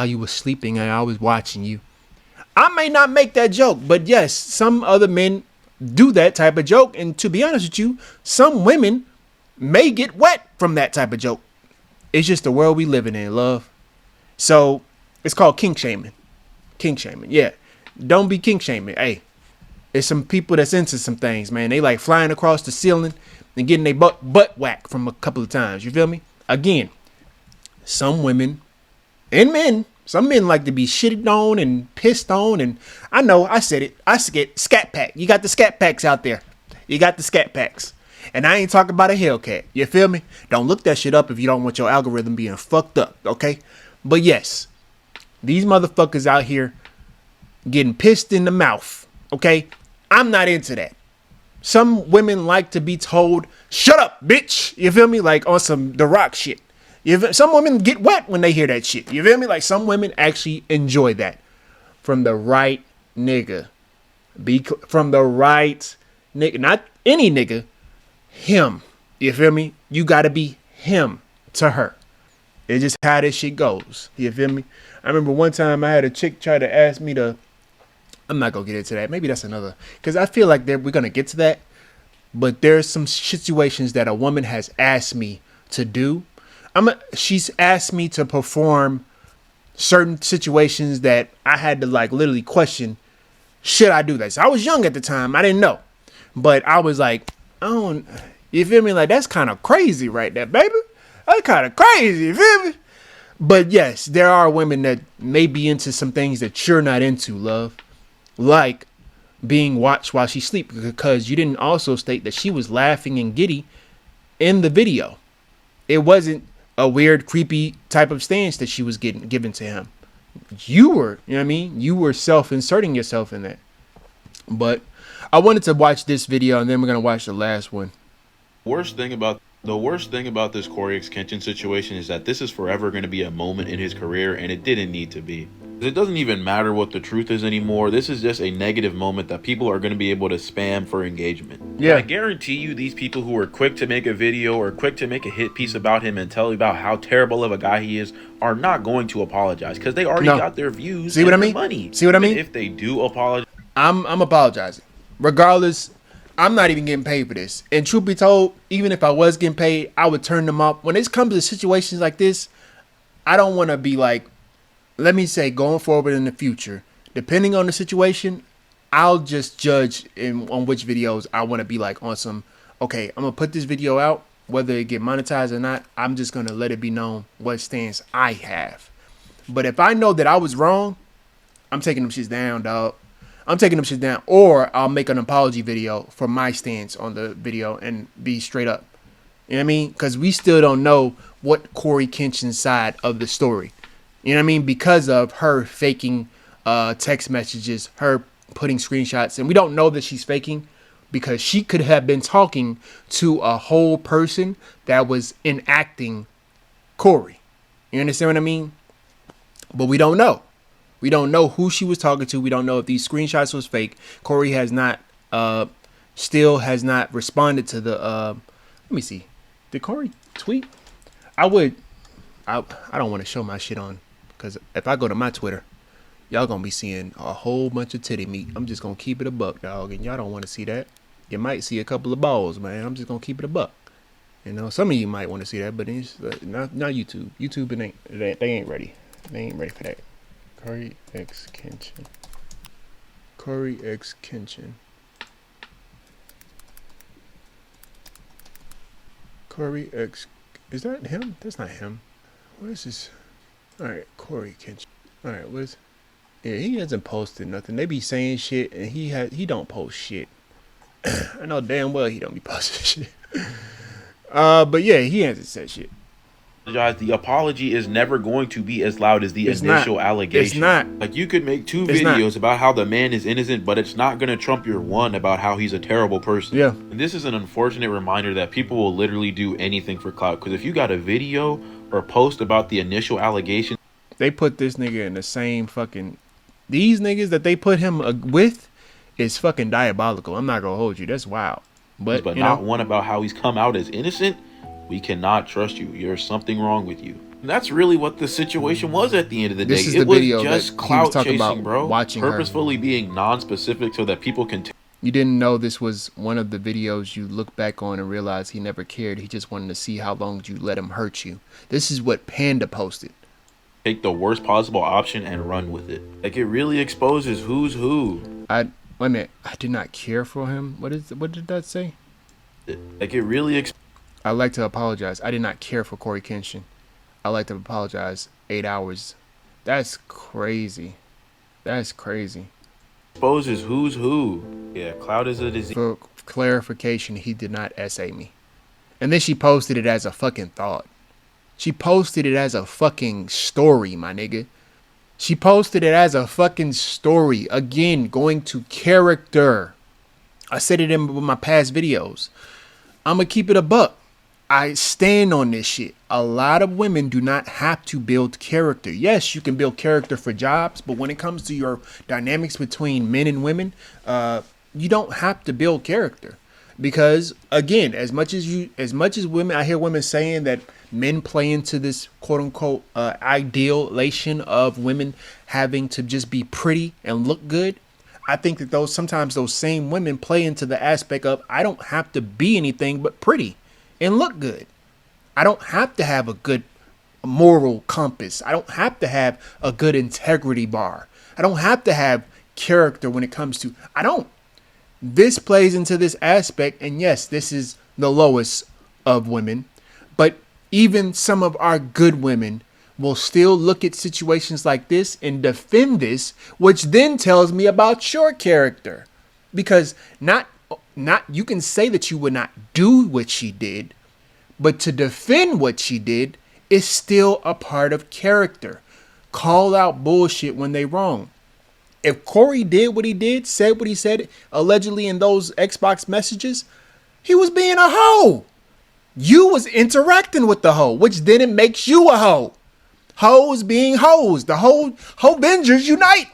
you were sleeping and I was watching you. I may not make that joke, but yes, some other men do that type of joke. And to be honest with you, some women may get wet from that type of joke. It's just the world we living in, love. So it's called kink shaming. Kink shaming, yeah. Don't be kink shaming. Hey, there's some people that's into some things, man. They like flying across the ceiling and getting their butt whacked from a couple of times. You feel me? Again, some women and men, some men like to be shitted on and pissed on. And I know, I said it. I get scat pack. You got the scat packs out there. You got the scat packs. And I ain't talking about a Hellcat. You feel me? Don't look that shit up if you don't want your algorithm being fucked up, okay? But yes, these motherfuckers out here getting pissed in the mouth, okay? I'm not into that. Some women like to be told, shut up, bitch. You feel me? Like on some The Rock shit. Some women get wet when they hear that shit. You feel me? Like some women actually enjoy that. From the right nigga. From the right nigga. Not any nigga. Him. You feel me? You gotta be him to her. It's just how this shit goes. You feel me? I remember one time I had a chick try to ask me to, I'm not gonna get into that. Maybe that's another, because I feel like we're gonna get to that. But there's some situations that a woman has asked me to do. She's asked me to perform certain situations that I had to like literally question, should I do this? I was young at the time. I didn't know. But I was like, you feel me? Like, that's kind of crazy right there, baby. That's kind of crazy, you feel me? But yes, there are women that may be into some things that you're not into, love. Like being watched while she sleeps, because you didn't also state that she was laughing and giddy in the video. It wasn't a weird, creepy type of stance that she was given to him. You were, you know what I mean? You were self-inserting yourself in that. But I wanted to watch this video, and then we're going to watch the last one. The worst thing about this CoryxKenshin situation is that this is forever going to be a moment in his career, and it didn't need to be. It doesn't even matter what the truth is anymore. This is just a negative moment that people are going to be able to spam for engagement. Yeah, I guarantee you these people who are quick to make a video or quick to make a hit piece about him and tell you about how terrible of a guy he is are not going to apologize, because they already got their views. See what I mean? Money. See what I mean? If they do apologize, I'm apologizing. Regardless, I'm not even getting paid for this. And truth be told, even if I was getting paid, I would turn them off. When it comes to situations like this, I don't want to be like, let me say, going forward in the future, depending on the situation, I'll just judge on which videos I want to be like on some, okay, I'm going to put this video out, whether it get monetized or not, I'm just going to let it be known what stance I have. But if I know that I was wrong, I'm taking them shits down, dog. I'm taking them shits down, or I'll make an apology video for my stance on the video and be straight up. You know what I mean? Because we still don't know what CoryxKenshin's side of the story. You know what I mean? Because of her faking text messages, her putting screenshots. And we don't know that she's faking, because she could have been talking to a whole person that was enacting Cory. You understand what I mean? But we don't know. We don't know who she was talking to. We don't know if these screenshots was fake. Cory has not, still has not responded to the, let me see. Did Cory tweet? I don't want to show my shit on, because if I go to my Twitter, y'all going to be seeing a whole bunch of titty meat. I'm just going to keep it a buck, dog. And y'all don't want to see that. You might see a couple of balls, man. I'm just going to keep it a buck. You know, some of you might want to see that, but it's not YouTube. YouTube, they ain't ready. They ain't ready for that. CoryxKenshin. CoryxKenshin. CoryxKenshin. Is that him? That's not him. What is this? Alright, CoryxKenshin. Alright, what is... Yeah, he hasn't posted nothing. They be saying shit, and he don't post shit. I know damn well he don't be posting shit. But yeah, he hasn't said shit. The apology is never going to be as loud as the initial allegation. It's not. Like, you could make two videos about how the man is innocent, but it's not going to trump your one about how he's a terrible person. Yeah. And this is an unfortunate reminder that people will literally do anything for clout. Because if you got a video or post about the initial allegation, they put this nigga in the same fucking... These niggas that they put him with is fucking diabolical. I'm not going to hold you. That's wild. But not one about how he's come out as innocent. We cannot trust you. There's something wrong with you. And that's really what the situation was at the end of the day. It was just clout chasing, bro. Purposefully being non-specific so that people can... You didn't know this was one of the videos you look back on and realize he never cared. He just wanted to see how long you let him hurt you. This is what Panda posted. Take the worst possible option and run with it. Like, it really exposes who's who. Wait a minute. I did not care for him. What did that say? Like, it really... I'd like to apologize. I did not care for CoryxKenshin. I'd like to apologize. 8 hours. That's crazy. That's crazy. Exposes who's who. Yeah, cloud is a disease. For clarification, he did not essay me. And then she posted it as a fucking thought. She posted it as a fucking story, my nigga. She posted it as a fucking story. Again, going to character. I said it in my past videos. I'm going to keep it a buck. I stand on this shit. A lot of women do not have to build character. Yes, you can build character for jobs, but when it comes to your dynamics between men and women, you don't have to build character. Because again, as much as women, I hear women saying that men play into this quote unquote idealization of women having to just be pretty and look good. I think that sometimes those same women play into the aspect of, I don't have to be anything but pretty and look good. I don't have to have a good moral compass. I don't have to have a good integrity bar. I don't have to have character when it comes to, I don't. This plays into this aspect, and yes, this is the lowest of women, but even some of our good women will still look at situations like this and defend this, which then tells me about your character. Because not you can say that you would not do what she did, but to defend what she did is still a part of character. Call out bullshit when they wrong. If Cory did what he did, said what he said, allegedly in those Xbox messages, he was being a hoe. You was interacting with the hoe, which then it makes you a hoe. Hoes being hoes. The hoe bingers unite.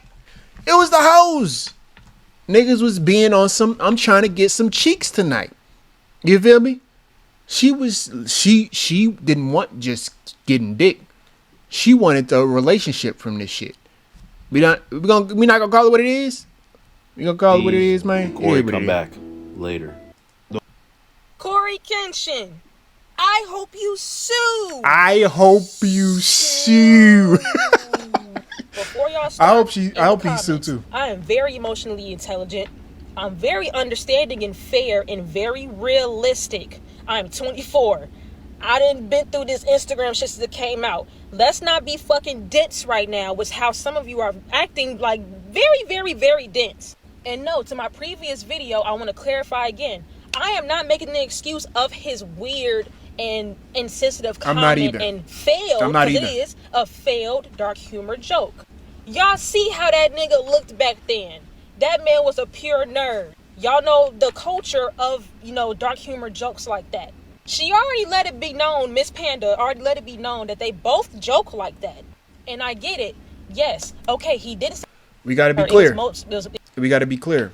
It was the hoes. Niggas was being on some, I'm trying to get some cheeks tonight. You feel me? She didn't want just getting dick. She wanted the relationship from this shit. We not gonna call it what it is. We gonna call it what it is, man. Cory, come back later. CoryxKenshin, I hope you sue. I hope you sue. Before y'all start, I hope he sue too. I am very emotionally intelligent. I'm very understanding and fair and very realistic. I'm 24. I done been through this Instagram shit since it came out. Let's not be fucking dense right now with how some of you are acting like very, very, very dense. And no, to my previous video, I want to clarify again. I am not making the excuse of his weird and insensitive comment and failed, because it is a failed dark humor joke. Y'all see how that nigga looked back then. That man was a pure nerd. Y'all know the culture of, dark humor jokes like that. She already let it be known, Miss Panda already let it be known that they both joke like that. And I get it. Yes. Okay, he did. We got to be clear. We got to be clear.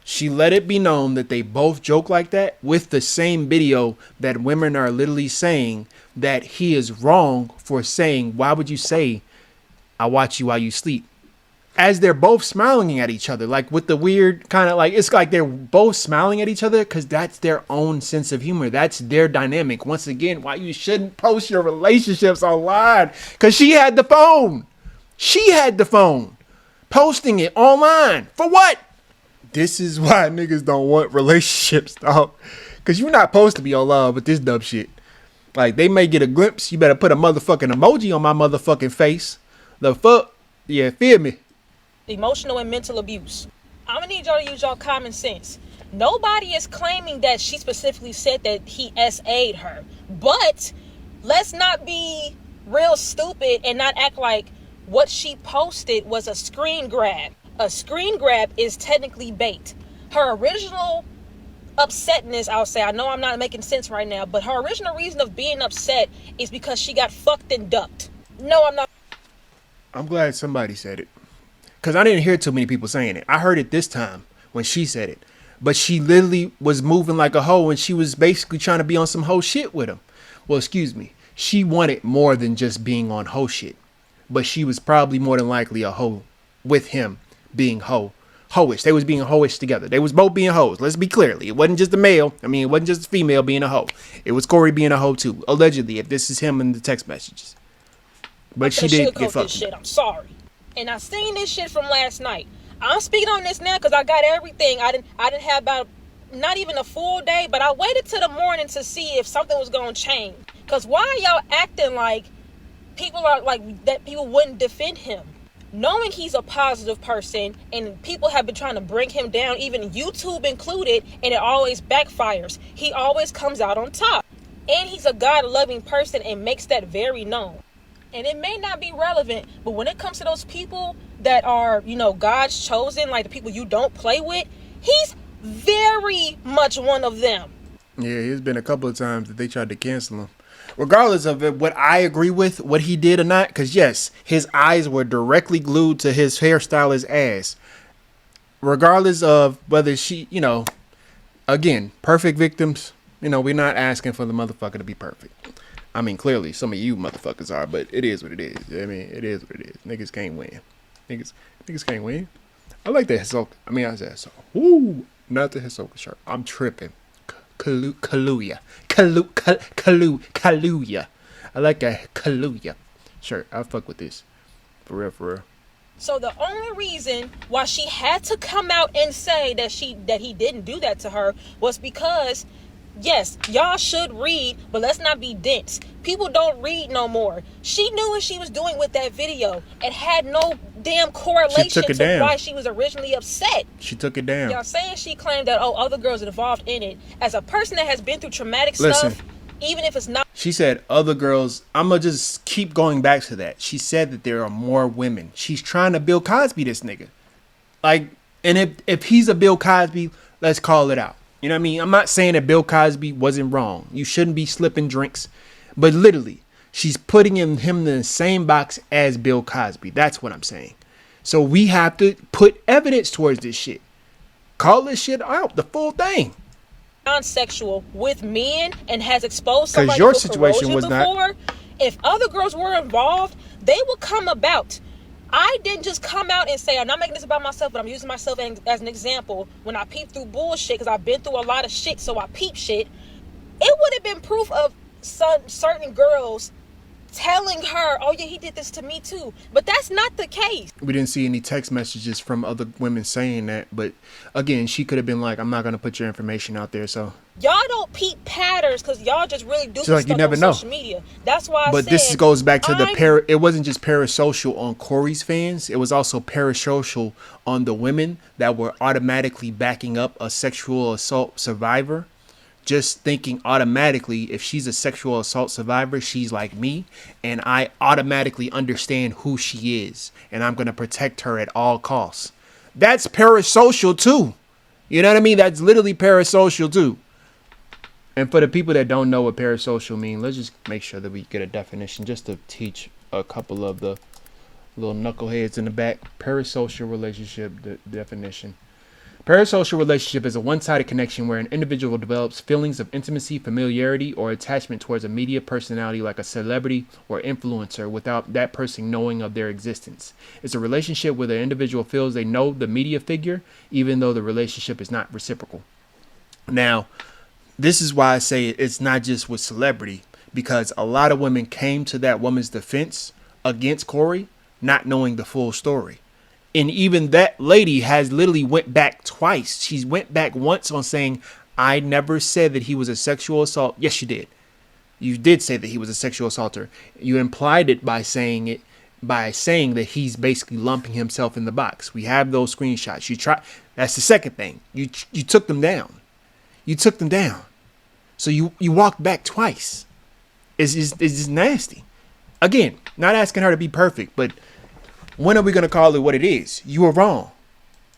She let it be known that they both joke like that with the same video that women are literally saying that he is wrong for saying, why would you say, I watch you while you sleep? As they're both smiling at each other, like with the weird kind of like, it's like they're both smiling at each other because that's their own sense of humor. That's their dynamic. Once again, why you shouldn't post your relationships online, because she had the phone. She had the phone. Posting it online. For what? This is why niggas don't want relationships, dog. Because you're not supposed to be on love with this dumb shit. Like, they may get a glimpse. You better put a motherfucking emoji on my motherfucking face. The fuck? Yeah, feel me? Emotional and mental abuse. I'm gonna need y'all to use y'all common sense. Nobody is claiming that she specifically said that he SA'd her. But let's not be real stupid and not act like what she posted was a screen grab. A screen grab is technically bait. Her original upsetness, I'll say, I know I'm not making sense right now, but her original reason of being upset is because she got fucked and ducked. No, I'm not. I'm glad somebody said it, because I didn't hear too many people saying it. I heard it this time when she said it, but she literally was moving like a hoe and she was basically trying to be on some hoe shit with him. Well, excuse me. She wanted more than just being on hoe shit, but she was probably more than likely a hoe with him being hoish. They was being hoish together. They was both being hoes. Let's be clearly. It wasn't just a male. I mean, it wasn't just a female being a hoe. It was Cory being a hoe too. Allegedly, if this is him in the text messages. But she did get fucked. Shit. I'm sorry. And I seen this shit from last night. I'm speaking on this now because I got everything. I didn't have about not even a full day, but I waited till the morning to see if something was gonna change. Cause why are y'all acting like people are like that? People wouldn't defend him. knowing he's a positive person and people have been trying to bring him down, even YouTube included, and it always backfires. He always comes out on top. And he's a God-loving person and makes that very known. And it may not be relevant, but when it comes to those people that are, you know, God's chosen, like the people you don't play with, he's very much one of them. Yeah, it's been a couple of times that they tried to cancel him. Regardless of it, what I agree with, what he did or not, because yes, his eyes were directly glued to his hairstylist's ass. Regardless of whether she, you know, again, perfect victims, you know, we're not asking for the motherfucker to be perfect. I mean, clearly, some of you motherfuckers are, but it is what it is. I mean, it is what it is. Niggas can't win. Niggas can't win. I like the Hisoka. I mean, I said so. Woo! Not the Hisoka shirt. I'm tripping. Kaluuya. Kaluuya. I like that Kaluuya shirt. I'll fuck with this. For real, for real. So the only reason why she had to come out and say that he didn't do that to her was because, yes, y'all should read, but let's not be dense. People don't read no more. She knew what she was doing with that video and had no damn correlation to why she was originally upset. She took it down. Y'all saying she claimed that, oh, other girls are involved in it. As a person that has been through traumatic stuff, even if it's not. She said other girls. I'm going to just keep going back to that. She said that there are more women. She's trying to Bill Cosby this nigga. Like, and if he's a Bill Cosby, let's call it out. You know what I mean? I'm not saying that Bill Cosby wasn't wrong. You shouldn't be slipping drinks. But literally, she's putting him in the same box as Bill Cosby. That's what I'm saying. So we have to put evidence towards this shit. Call this shit out. The full thing. Non-sexual with men and has exposed somebody your for situation corrosion was before, not. If other girls were involved, they will come about. I didn't just come out and say, I'm not making this about myself, but I'm using myself as an example. When I peep through bullshit, because I've been through a lot of shit, so I peep shit. It would have been proof of certain girls telling her, oh yeah, he did this to me too. But that's not the case. We didn't see any text messages from other women saying that. But again, she could have been like, I'm not going to put your information out there. So y'all don't peep patterns because y'all just really do like, stuff you never on know. social media. That's why but this goes back to it wasn't just Parasocial on Corey's fans. It was also Parasocial on the women that were automatically backing up a sexual assault survivor. Just thinking automatically, if she's a sexual assault survivor, she's like me, and I automatically understand who she is, and I'm going to protect her at all costs. That's Parasocial too. You know what I mean? That's literally Parasocial too. And for the people that don't know what Parasocial mean, let's just make sure that we get a definition just to teach a couple of the little knuckleheads in the back. Parasocial relationship definition. Parasocial relationship is a one-sided connection where an individual develops feelings of intimacy, familiarity, or attachment towards a media personality like a celebrity or influencer without that person knowing of their existence. It's a relationship where the individual feels they know the media figure, even though the relationship is not reciprocal. Now, this is why I say it's not just with celebrity, because a lot of women came to that woman's defense against Corey, not knowing the full story. And even that lady has literally went back twice. She's went back once on saying, I never said that he was a sexual assault. Yes, you did. You did say that he was a sexual assaulter. You implied it by saying that he's basically lumping himself in the box. We have those screenshots. That's the second thing. You took them down. You took them down. So you walked back twice. It's just nasty. Again, not asking her to be perfect, but when are we going to call it what it is? You were wrong.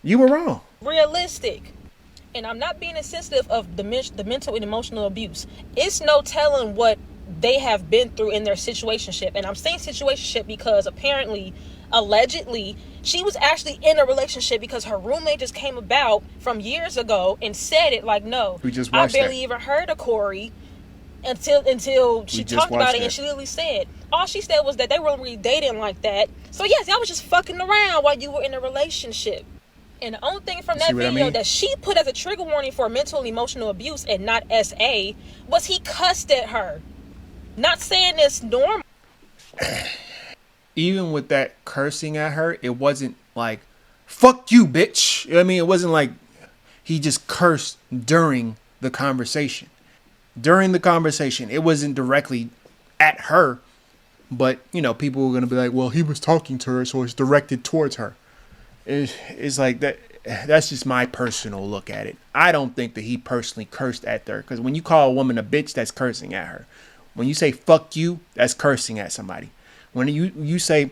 You were wrong. Realistic. And I'm not being insensitive of the mental and emotional abuse. It's no telling what they have been through in their situationship. And I'm saying situationship because apparently, allegedly, she was actually in a relationship because her roommate just came about from years ago and said it like, no, I barely even heard of Corey until she talked about it, and she literally said, all she said was that they weren't really dating like that. So yes, y'all was just fucking around while you were in a relationship. And the only thing from that video that she put as a trigger warning for mental and emotional abuse and not SA was he cussed at her. Not saying it's normal. Even with that cursing at her, it wasn't like, fuck you, bitch. You know what I mean? It wasn't like he just cursed during the conversation. During the conversation, it wasn't directly at her, But, you know, people are going to be like, well, he was talking to her, so it's directed towards her. It's like that. That's just my personal look at it. I don't think that he personally cursed at her. Because when you call a woman a bitch, that's cursing at her. When you say fuck you, that's cursing at somebody. When you say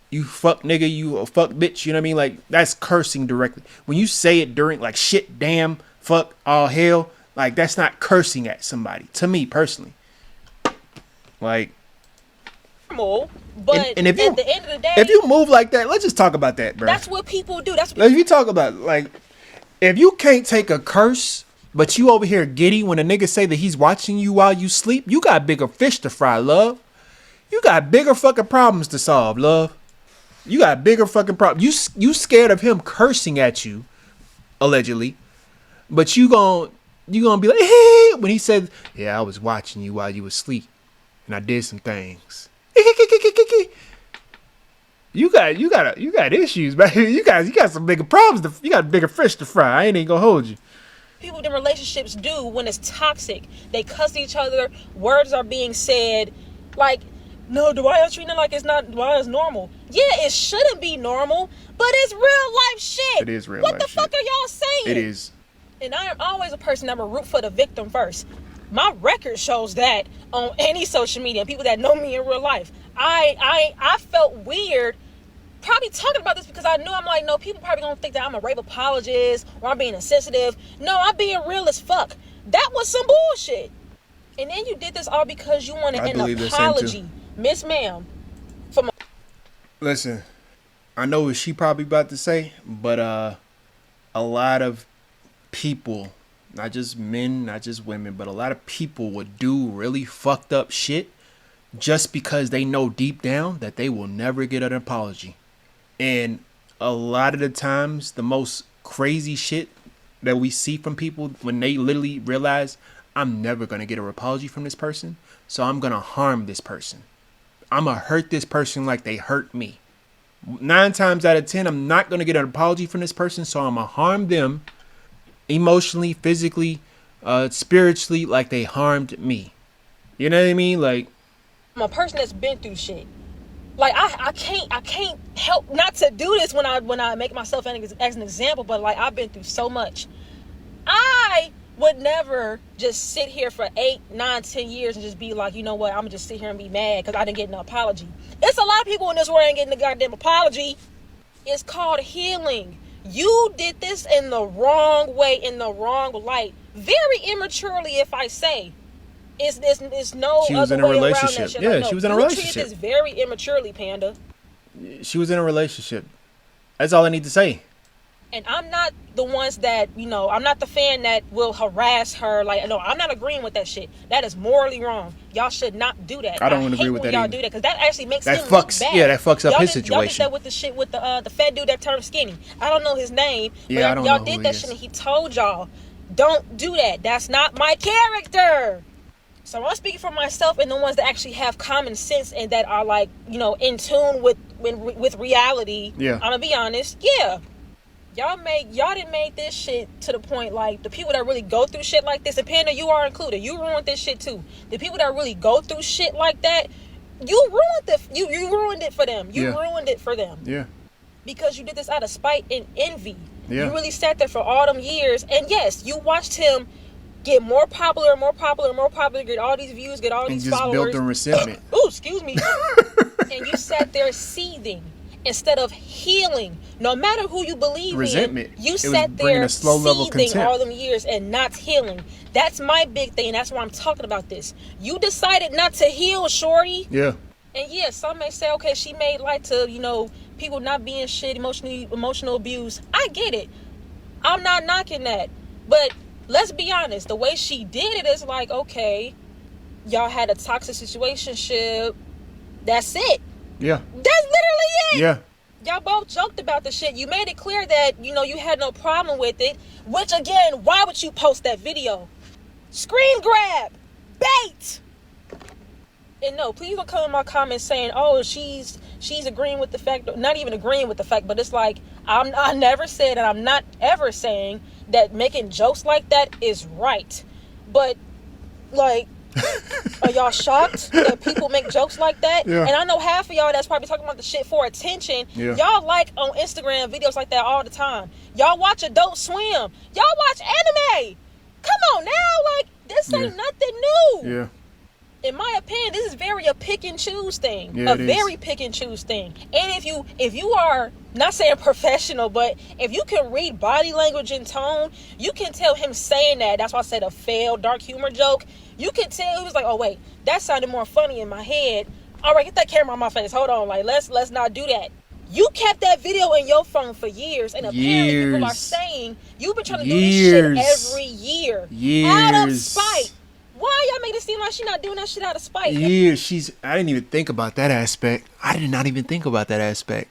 you fuck nigga, you a fuck bitch, you know what I mean? Like, that's cursing directly. When you say it during, like, shit, damn, fuck, all hell, like, that's not cursing at somebody. To me, personally. Like... But and if you, at the end of the day, if you move like that, let's just talk about that, bro. That's what people do. That's what if you talk about, like, if you can't take a curse, but you over here giddy when a nigga say that he's watching you while you sleep, you got bigger fish to fry, love. You got bigger fucking problems to solve, love. You got bigger fucking problems. You scared of him cursing at you, allegedly, but you gonna be like, hey, when he said, yeah, I was watching you while you was asleep, and I did some things. You got issues, man. You got some bigger problems. You got bigger fish to fry. I ain't gonna hold you. People in relationships do when it's toxic. They cuss each other. Words are being said. Like, no, Dwyer treating it like it's not Dwyer's normal. Yeah, it shouldn't be normal, but it's real life shit. It is real life. What the fuck are y'all saying? It is. And I am always a person that will root for the victim first. My record shows that on any social media. People that know me in real life, I felt weird probably talking about this because I knew, I'm like, no, people probably gonna think that I'm a rape apologist or I'm being insensitive. No, I'm being real as fuck. That was some bullshit. And then you did this all because you wanted an apology, Miss Ma'am. Listen, I know what she probably about to say, but a lot of people, not just men, not just women, but a lot of people would do really fucked up shit just because they know deep down that they will never get an apology. And a lot of the times, the most crazy shit that we see from people when they literally realize, I'm never going to get an apology from this person, so I'm going to harm this person. I'm going to hurt this person like they hurt me. 9 times out of 10, I'm not going to get an apology from this person, so I'm going to harm them emotionally, physically, spiritually, like they harmed me. You know what I mean? Like, I'm a person that's been through shit. Like, I can't help not to do this when I make myself as an example, but like, I've been through so much. I would never just sit here for 8, 9, 10 years and just be like, you know what, I'm gonna just sit here and be mad because I didn't get an apology. It's a lot of people in this world ain't getting the goddamn apology. It's called healing. You did this in the wrong way, in the wrong light, very immaturely, if I say. It's no she was other in a way relationship. around that shit. Yeah, like, no, she was in a you relationship. treated this very immaturely, Panda. She was in a relationship. That's all I need to say. And I'm not the ones that, you know, I'm not the fan that will harass her. Like, no, I'm not agreeing with that shit. That is morally wrong. Y'all should not do that. I don't agree with that y'all either. do that because that actually makes that him fucks, look bad. Yeah, that fucks up his Y'all did situation. that with the shit with the fat dude that turned skinny. I don't know his name. Yeah, but I don't y'all know did who that he shit is. and he told y'all, don't do that. That's not my character. So I'm speaking for myself and the ones that actually have common sense and that are like, you know, in tune with reality. Yeah. I'm gonna be honest. Yeah. Y'all didn't make this shit to the point, like, the people that really go through shit like this, and Panda, you are included. You ruined this shit too. The people that really go through shit like that, you ruined it. You ruined it for them. You ruined it for them. Yeah. Because you did this out of spite and envy. Yeah. You really sat there for all them years, and yes, you watched him get more popular, get all these views, get all And these just followers. built a resentment. Ooh, excuse me. And you sat there seething instead of healing. No matter who you believe resentment. in, you sat there seething all them years and not healing. That's my big thing. That's why I'm talking about this. You decided not to heal, shorty. Yeah. And yeah, some may say, okay, she made light to, you know, people not being shit, emotional abuse. I get it. I'm not knocking that. But let's be honest, the way she did it is like, okay, y'all had a toxic situationship. That's it. Yeah. That's literally it. Yeah. Y'all both joked about the shit. You made it clear that, you know, you had no problem with it. Which, again, why would you post that video? Screen grab. Bait. And no, please don't come in my comments saying, oh, she's agreeing with the fact, not even agreeing with the fact, but it's like, I never said, and I'm not ever saying that making jokes like that is right. But, like, Are y'all shocked that people make jokes like that? Yeah. And I know half of y'all that's probably talking about the shit for attention. Yeah. Y'all like on Instagram videos like that all the time. Y'all watch Adult Swim. Y'all watch anime. Come on now, like this ain't nothing new. Yeah. In my opinion, this is very a pick and choose thing. Yeah, A very pick and choose thing. And if you are not saying professional, but if you can read body language and tone, you can tell him saying that. That's why I said a failed dark humor joke. You can tell he was like, oh wait, that sounded more funny in my head. All right, get that camera on my face. Hold on, like let's not do that. You kept that video in your phone for years, and apparently people are saying you've been trying to do this shit every year. Out of spite. Why y'all make it seem like she's not doing that shit out of spite? Yeah, I didn't even think about that aspect. I did not even think about that aspect.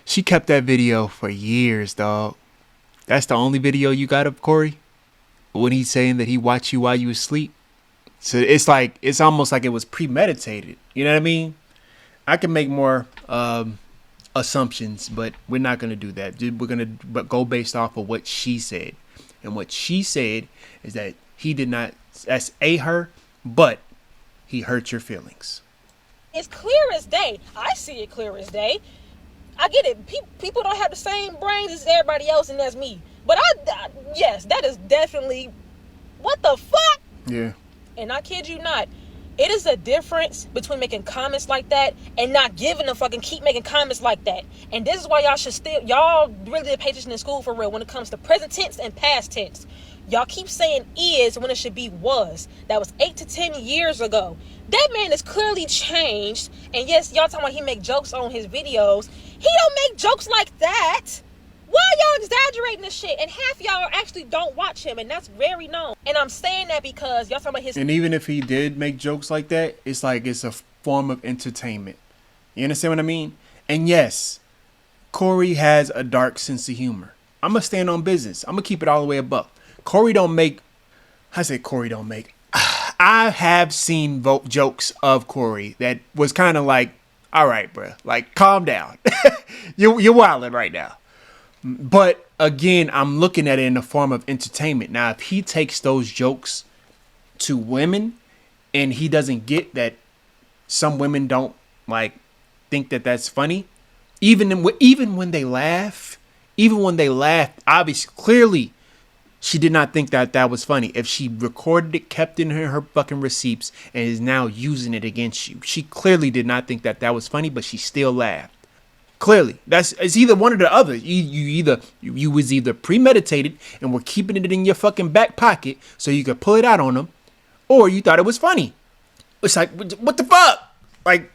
She kept that video for years, dog. That's the only video you got of Corey? When he's saying that he watched you while you was asleep? So it's almost like it was premeditated. You know what I mean? I can make more assumptions, but we're not going to do that. We're going to go based off of what she said. And what she said is that he did not her, but he hurt your feelings. It's clear as day. I see it clear as day. I get it. People don't have the same brains as everybody else, and that's me. But yes, that is definitely what the fuck. Yeah. And I kid you not, it is a difference between making comments like that and not giving a fucking keep making comments like that. And this is why y'all really did pay attention in school for real when it comes to present tense and past tense. Y'all keep saying is when it should be was. That was 8 to 10 years ago. That man is clearly changed. And yes, y'all talking about he make jokes on his videos. He don't make jokes like that. Why y'all exaggerating this shit? And half y'all actually don't watch him, and that's very known. And I'm saying that because y'all talking about his... And even if he did make jokes like that, it's like it's a form of entertainment. You understand what I mean? And yes, Corey has a dark sense of humor. I'm going to stand on business. I'm going to keep it all the way above. Corey don't make... I say Corey don't make... I have seen jokes of Corey that was kind of like, all right, bro, like, calm down. You're wilding right now. But again, I'm looking at it in the form of entertainment. Now, if he takes those jokes to women and he doesn't get that some women don't like think that that's funny, even when they laugh, obviously, clearly, she did not think that that was funny. If she recorded it, kept it in her fucking receipts, and is now using it against you, she clearly did not think that that was funny, but she still laughed. Clearly, it's either one or the other. You was either premeditated and were keeping it in your fucking back pocket so you could pull it out on them, or you thought it was funny. It's like, what the fuck? Like,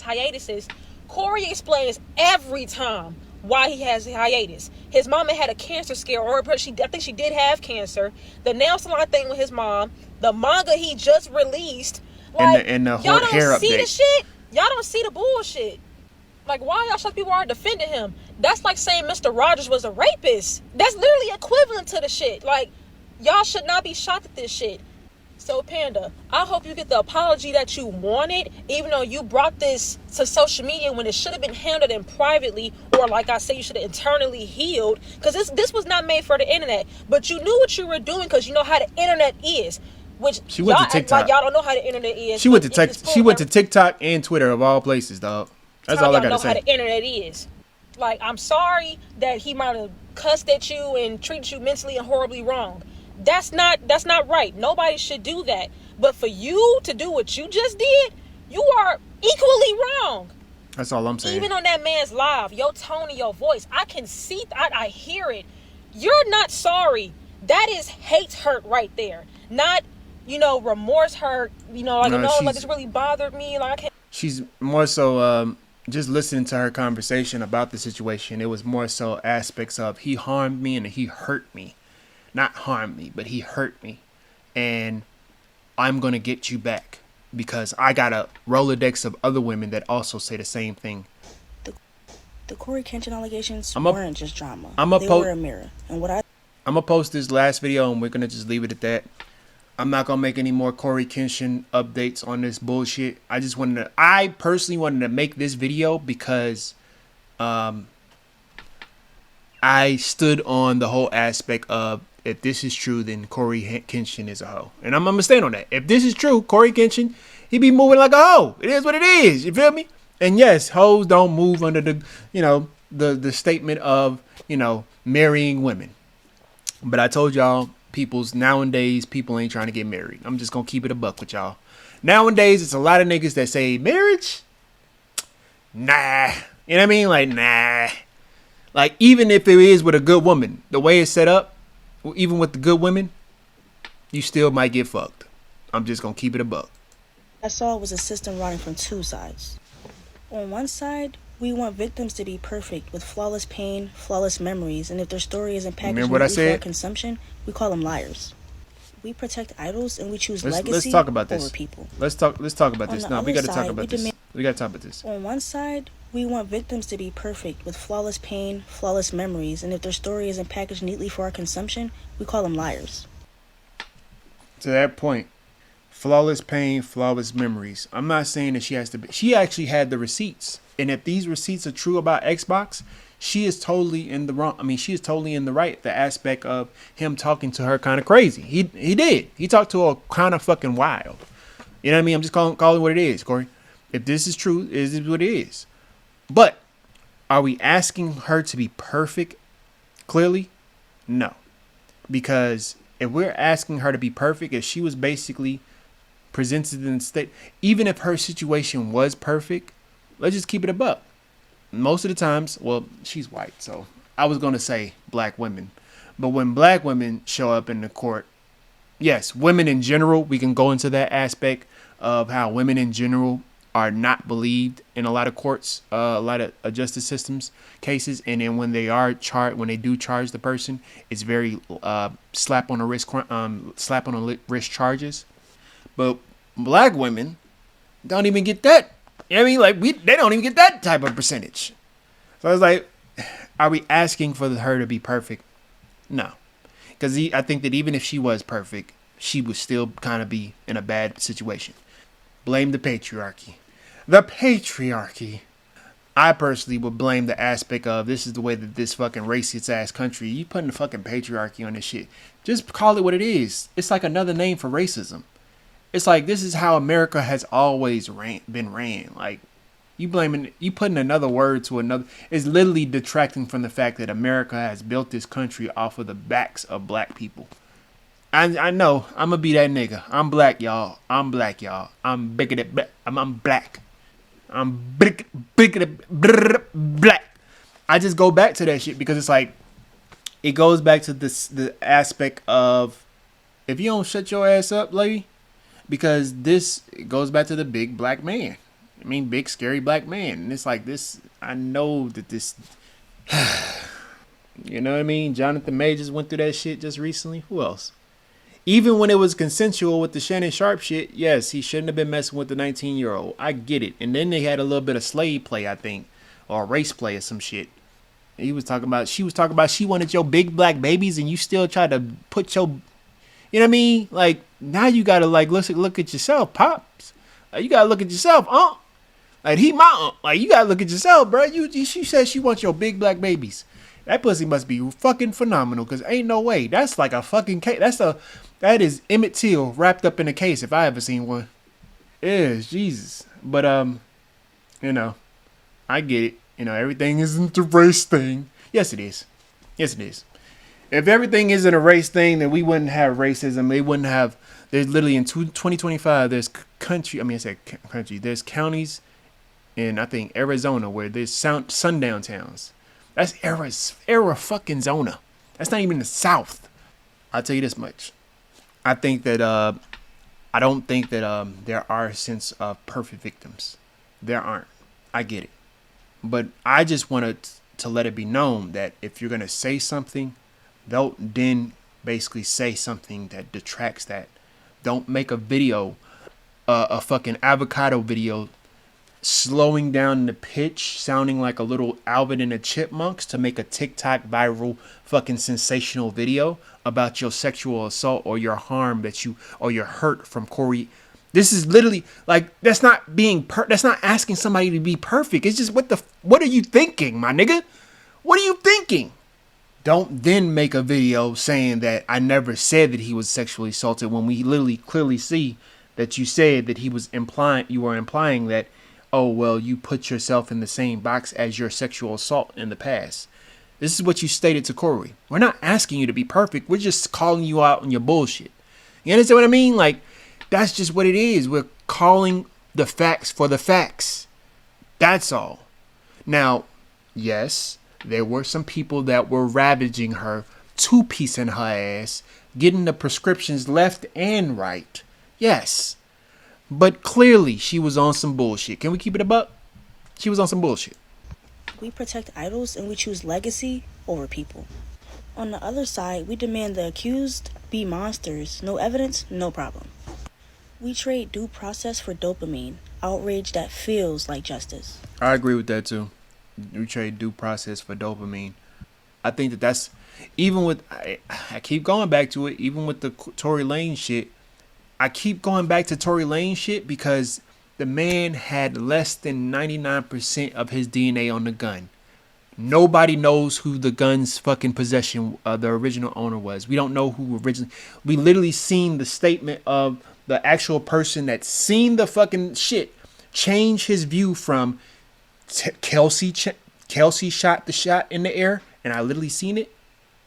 hiatuses. Corey explains every time why he has a hiatus. His mama had a cancer scare, or I think she did have cancer. The nail salon thing with his mom, the manga he just released, like, and the y'all hair don't see update. the shit. Y'all don't see the bullshit. Like, why y'all people are defending him? That's like saying Mr. Rogers was a rapist. That's literally equivalent to the shit. Like, y'all should not be shocked at this shit. So, Panda, I hope you get the apology that you wanted, even though you brought this to social media when it should have been handled in privately, or like I say, you should have internally healed, because this was not made for the internet. But you knew what you were doing because you know how the internet is. Which she went y'all to TikTok. act like y'all don't know how the internet is. She went to TikTok and Twitter of all places, dog. That's all I gotta say. Know how the internet is. Like, I'm sorry that he might have cussed at you and treated you mentally and horribly wrong. That's not right. Nobody should do that. But for you to do what you just did, you are equally wrong. That's all I'm saying. Even on that man's live, your tone and your voice, I can see, I hear it. You're not sorry. That is hate hurt right there. Not, remorse hurt. Like, it's really bothered me. Like, I can't. She's more so just listening to her conversation about the situation. It was more so aspects of he harmed me and he hurt me. Not harmed me, but he hurt me. And I'm going to get you back because I got a Rolodex of other women that also say the same thing. The CoryxKenshin allegations weren't just drama. They were a mirror. And I'm going to post this last video and we're going to just leave it at that. I'm not going to make any more CoryxKenshin updates on this bullshit. I personally wanted to make this video because I stood on the whole aspect of if this is true, then CoryxKenshin is a hoe. And I'm gonna stand on that. If this is true, CoryxKenshin, he be moving like a hoe. It is what it is. You feel me? And yes, hoes don't move under the, the statement of, marrying women. But I told y'all, nowadays, people ain't trying to get married. I'm just gonna keep it a buck with y'all. Nowadays, it's a lot of niggas that say marriage. Nah. You know what I mean? Like, nah. Like, even if it is with a good woman, the way it's set up, even with the good women, you still might get fucked. I'm just gonna keep it a buck. I saw it was a system running from two sides. On one side, we want victims to be perfect with flawless pain, flawless memories, and if their story isn't packaged for consumption, we call them liars. We protect idols and we choose legacy let's talk about over this. people. Let's talk about this. No, we got to talk about this. We got to talk about this. On one side, we want victims to be perfect with flawless pain, flawless memories, and if their story isn't packaged neatly for our consumption, we call them liars. To that point, flawless pain, flawless memories. I'm not saying that she has to be. She actually had the receipts. And if these receipts are true about Xbox, she is totally in the wrong. I mean, she is totally in the right. The aspect of him talking to her kind of crazy. He did. He talked to her kind of fucking wild. You know what I mean? I'm just calling what it is, Corey. If this is true, this is what it is. But are we asking her to be perfect? Clearly, no. Because if we're asking her to be perfect, if she was basically presented in the state, even if her situation was perfect, let's just keep it a buck. Most of the times, well, she's white, so I was going to say black women. But when black women show up in the court, yes, women in general, we can go into that aspect of how women in general are not believed in a lot of courts, a lot of justice systems cases. And then when they are when they do charge the person, it's very slap on the wrist charges. But black women don't even get that. You know what I mean? Like they don't even get that type of percentage. So I was like, are we asking for her to be perfect? No. Because I think that even if she was perfect, she would still kind of be in a bad situation. Blame the patriarchy. The patriarchy. I personally would blame the aspect of this is the way that this fucking racist ass country, you putting the fucking patriarchy on this shit. Just call it what it is. It's like another name for racism. It's like this is how America has always been ran. Like you putting another word to another. It's literally detracting from the fact that America has built this country off of the backs of black people. I know I'm gonna be that nigga. I'm black, y'all. I'm black. I'm bigoted. I'm black. I'm bigoted black. I just go back to that shit because it's like it goes back to the aspect of if you don't shut your ass up, lady. Because this goes back to the big black man. I mean, big, scary black man. And it's like this. I know that this. You know what I mean? Jonathan Majors went through that shit just recently. Who else? Even when it was consensual with the Shannon Sharp shit, yes, he shouldn't have been messing with the 19-year-old. I get it. And then they had a little bit of slave play, I think. Or race play or some shit. She was talking about she wanted your big black babies and you still tried to put your. You know what I mean? Like, now you gotta like look at yourself, pops. Like, you gotta look at yourself, Like he my like you gotta look at yourself, bro. She said she wants your big black babies. That pussy must be fucking phenomenal, cause ain't no way. That's like a fucking case. That is Emmett Till wrapped up in a case if I ever seen one. It is Jesus. But I get it. Everything isn't the race thing. Yes, it is. Yes, it is. If everything isn't a race thing, then we wouldn't have racism. We wouldn't have. There's literally in 2025. There's There's counties in I think Arizona where there's sundown towns. That's era fucking zona. That's not even the South. I'll tell you this much. I think that I don't think that there are a sense of perfect victims. There aren't. I get it, but I just wanted to let it be known that if you're gonna say something, don't then basically say something that detracts that. Don't make a video, a fucking avocado video, slowing down the pitch, sounding like a little Alvin and the Chipmunks to make a TikTok viral fucking sensational video about your sexual assault or your harm or your hurt from Corey. This is literally like, that's not that's not asking somebody to be perfect. It's just what are you thinking, my nigga? What are you thinking? Don't then make a video saying that I never said that he was sexually assaulted when we literally clearly see that you said that you were implying that, oh, well, you put yourself in the same box as your sexual assault in the past. This is what you stated to Corey. We're not asking you to be perfect. We're just calling you out on your bullshit. You understand what I mean? Like, that's just what it is. We're calling the facts for the facts. That's all. Now, yes, there were some people that were ravaging her, two-piecing her ass, getting the prescriptions left and right. Yes. But clearly, she was on some bullshit. Can we keep it a buck? She was on some bullshit. We protect idols and we choose legacy over people. On the other side, we demand the accused be monsters. No evidence, no problem. We trade due process for dopamine, outrage that feels like justice. I agree with that too. We trade due process for dopamine. I think that's, even with, I keep going back to it, even with the Tory Lane shit, I keep going back to Tory Lane shit because the man had less than 99% of his DNA on the gun. Nobody knows who the gun's fucking possession, the original owner was. We don't know who originally. We literally seen the statement of the actual person that seen the fucking shit change his view from Kelsey shot the shot in the air and I literally seen it,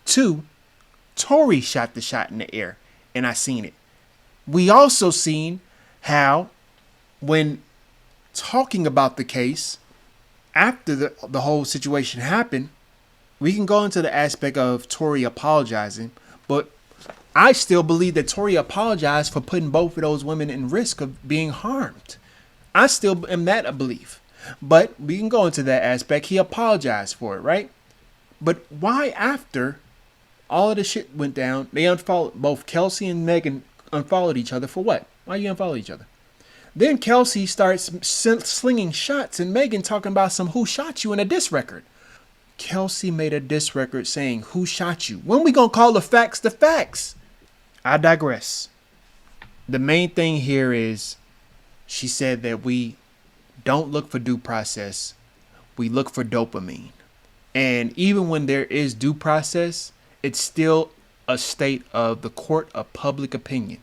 to Tory shot the shot in the air and I seen it. We also seen how, when talking about the case after the whole situation happened, we can go into the aspect of Tory apologizing, but I still believe that Tory apologized for putting both of those women in risk of being harmed. I still am that a belief, but we can go into that aspect. He apologized for it, right? But why, after all of the shit went down, they unfollowed, both Kelsey and Megan unfollowed each other for what? Why you unfollow each other? Then Kelsey starts slinging shots and Megan talking about some who shot you in a diss record. Kelsey made a diss record saying who shot you. When we gonna call the facts the facts? I digress. The main thing here is she said that we don't look for due process. We look for dopamine. And even when there is due process, it's still a state of the court of public opinion.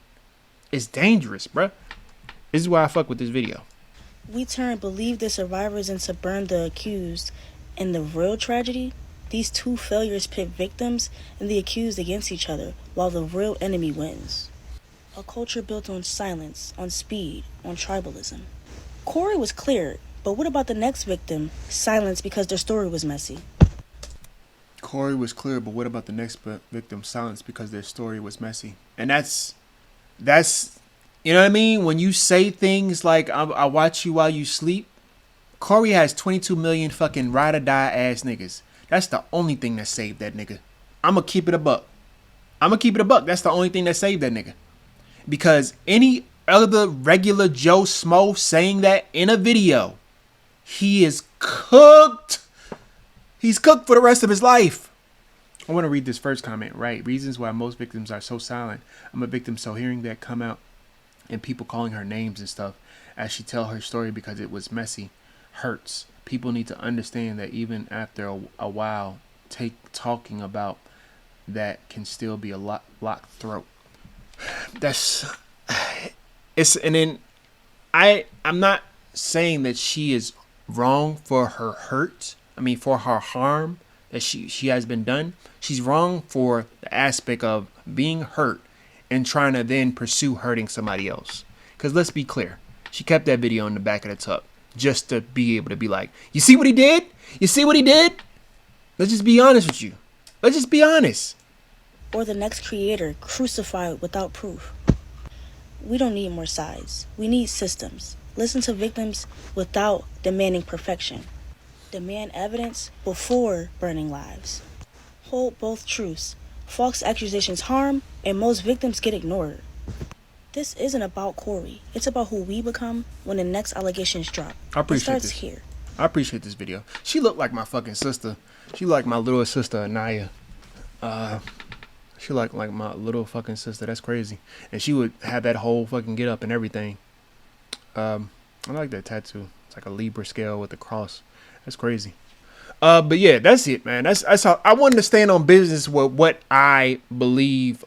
It's dangerous, bruh. This is why I fuck with this video. We turn believe the survivors into burn the accused. And the real tragedy, these two failures pit victims and the accused against each other while the real enemy wins. A culture built on silence, on speed, on tribalism. Corey was cleared, but what about the next victim? Silence because their story was messy. Corey was cleared, but what about the next victim? Silence because their story was messy. And that's you know what I mean? When you say things like, I watch you while you sleep, Corey has 22 million fucking ride or die ass niggas. That's the only thing that saved that nigga. I'ma keep it a buck. That's the only thing that saved that nigga. Because any other regular Joe Smo saying that in a video, he is cooked. He's cooked for the rest of his life. I want to read this first comment, right? Reasons why most victims are so silent. I'm a victim, so hearing that come out and people calling her names and stuff as she tell her story because it was messy hurts. People need to understand that even after a while, talking about that can still be a locked throat. And then I'm not saying that she is wrong for her hurt. I mean, for her harm that she has been done. She's wrong for the aspect of being hurt and trying to then pursue hurting somebody else. Because let's be clear, she kept that video in the back of the tub just to be able to be like, you see what he did? You see what he did? Let's just be honest with you. Let's just be honest. Or the next creator crucified without proof. We don't need more sides. We need systems. Listen to victims without demanding perfection. Demand evidence before burning lives. Hold both truths. False accusations harm, and most victims get ignored. This isn't about Corey. It's about who we become when the next allegations drop. I appreciate it starts this. Here. I appreciate this video. She looked like my fucking sister. She like my little sister Anaya. She like my little fucking sister. That's crazy. And she would have that whole fucking get up and everything. I like that tattoo. It's like a Libra scale with a cross. That's crazy. But yeah, that's it, man. That's how I wanted to stand on business with what I believe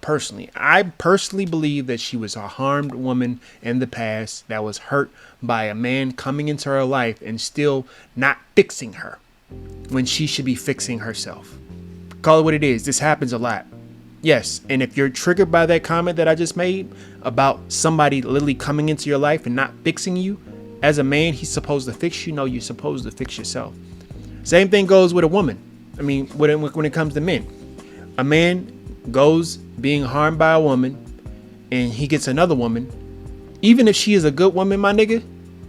personally. I personally believe that she was a harmed woman in the past that was hurt by a man coming into her life and still not fixing her when she should be fixing herself. Call it what it is. This happens a lot. Yes, and if you're triggered by that comment that I just made about somebody literally coming into your life and not fixing you, as a man, he's supposed to fix you. No, you're supposed to fix yourself. Same thing goes with a woman. I mean, when it comes to men, a man goes being harmed by a woman and he gets another woman. Even if she is a good woman, my nigga,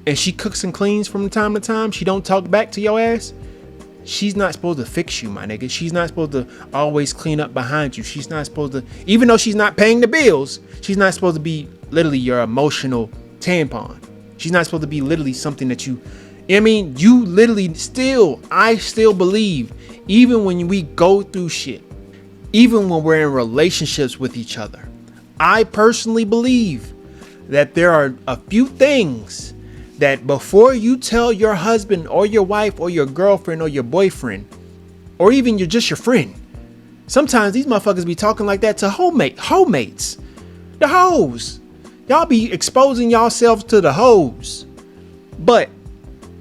and she cooks and cleans from time to time, she don't talk back to your ass. She's not supposed to fix you, my nigga. She's not supposed to always clean up behind you. She's not supposed to, even though she's not paying the bills, she's not supposed to be literally your emotional tampon. She's not supposed to be literally something that you literally I still believe, even when we go through shit, even when we're in relationships with each other, I personally believe that there are a few things that before you tell your husband or your wife or your girlfriend or your boyfriend, or even just your friend, sometimes these motherfuckers be talking like that to homemates, the hoes. Y'all be exposing yourselves to the hoes. But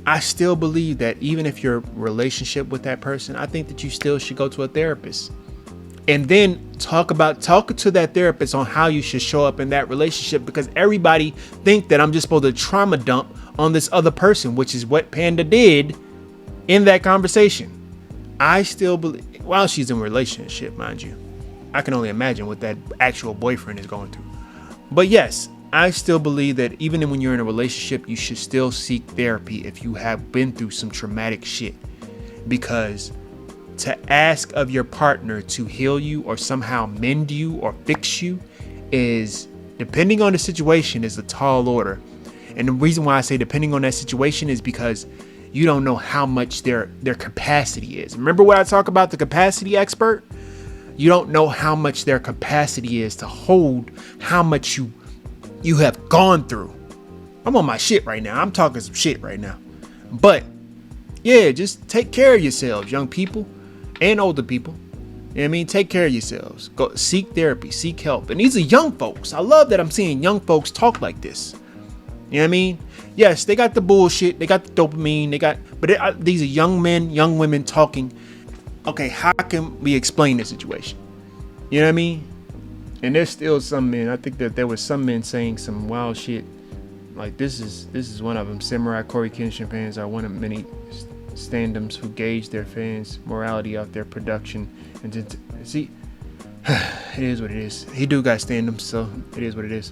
I still believe that even if your relationship with that person, I think that you still should go to a therapist. And then talk to that therapist on how you should show up in that relationship, because everybody think that I'm just supposed to trauma dump on this other person, which is what Panda did in that conversation. I still believe, while she's in a relationship, mind you, I can only imagine what that actual boyfriend is going through. But yes, I still believe that even when you're in a relationship, you should still seek therapy if you have been through some traumatic shit, because to ask of your partner to heal you or somehow mend you or fix you is, depending on the situation, is a tall order. And the reason why I say depending on that situation is because you don't know how much their capacity is. Remember what I talk about, the capacity expert? You don't know how much their capacity is to hold how much you have gone through. I'm on my shit right now. I'm talking some shit right now. But yeah, just take care of yourselves, young people and older people. You know what I mean? Take care of yourselves. Go seek therapy, seek help. And these are young folks. I love that I'm seeing young folks talk like this. You know what I mean? Yes, they got the bullshit. They got the dopamine. These are young men, young women talking. Okay, how can we explain the situation? You know what I mean? And there's still some men. I think that there was some men saying some wild shit. Like this is one of them. Samurai CoryxKenshin fans are one of many standums who gauge their fans' morality off their production. And see, it is what it is. He do got standums, so it is what it is.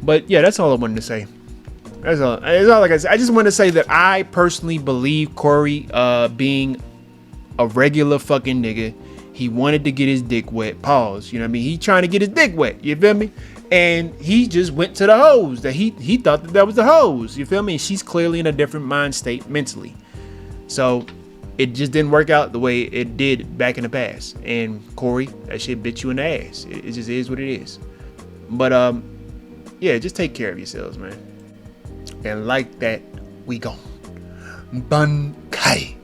But yeah, that's all I wanted to say. That's all. Like I said, I just want to say that I personally believe Cory being a regular fucking nigga. He wanted to get his dick wet. Pause. You know what I mean? He trying to get his dick wet. You feel me? And he just went to the hoes. That he thought that was the hoes. You feel me? She's clearly in a different mind state mentally. So it just didn't work out the way it did back in the past. And Cory, that shit bit you in the ass. It just is what it is. But yeah, just take care of yourselves, man. And like that, we gone. Bunkai.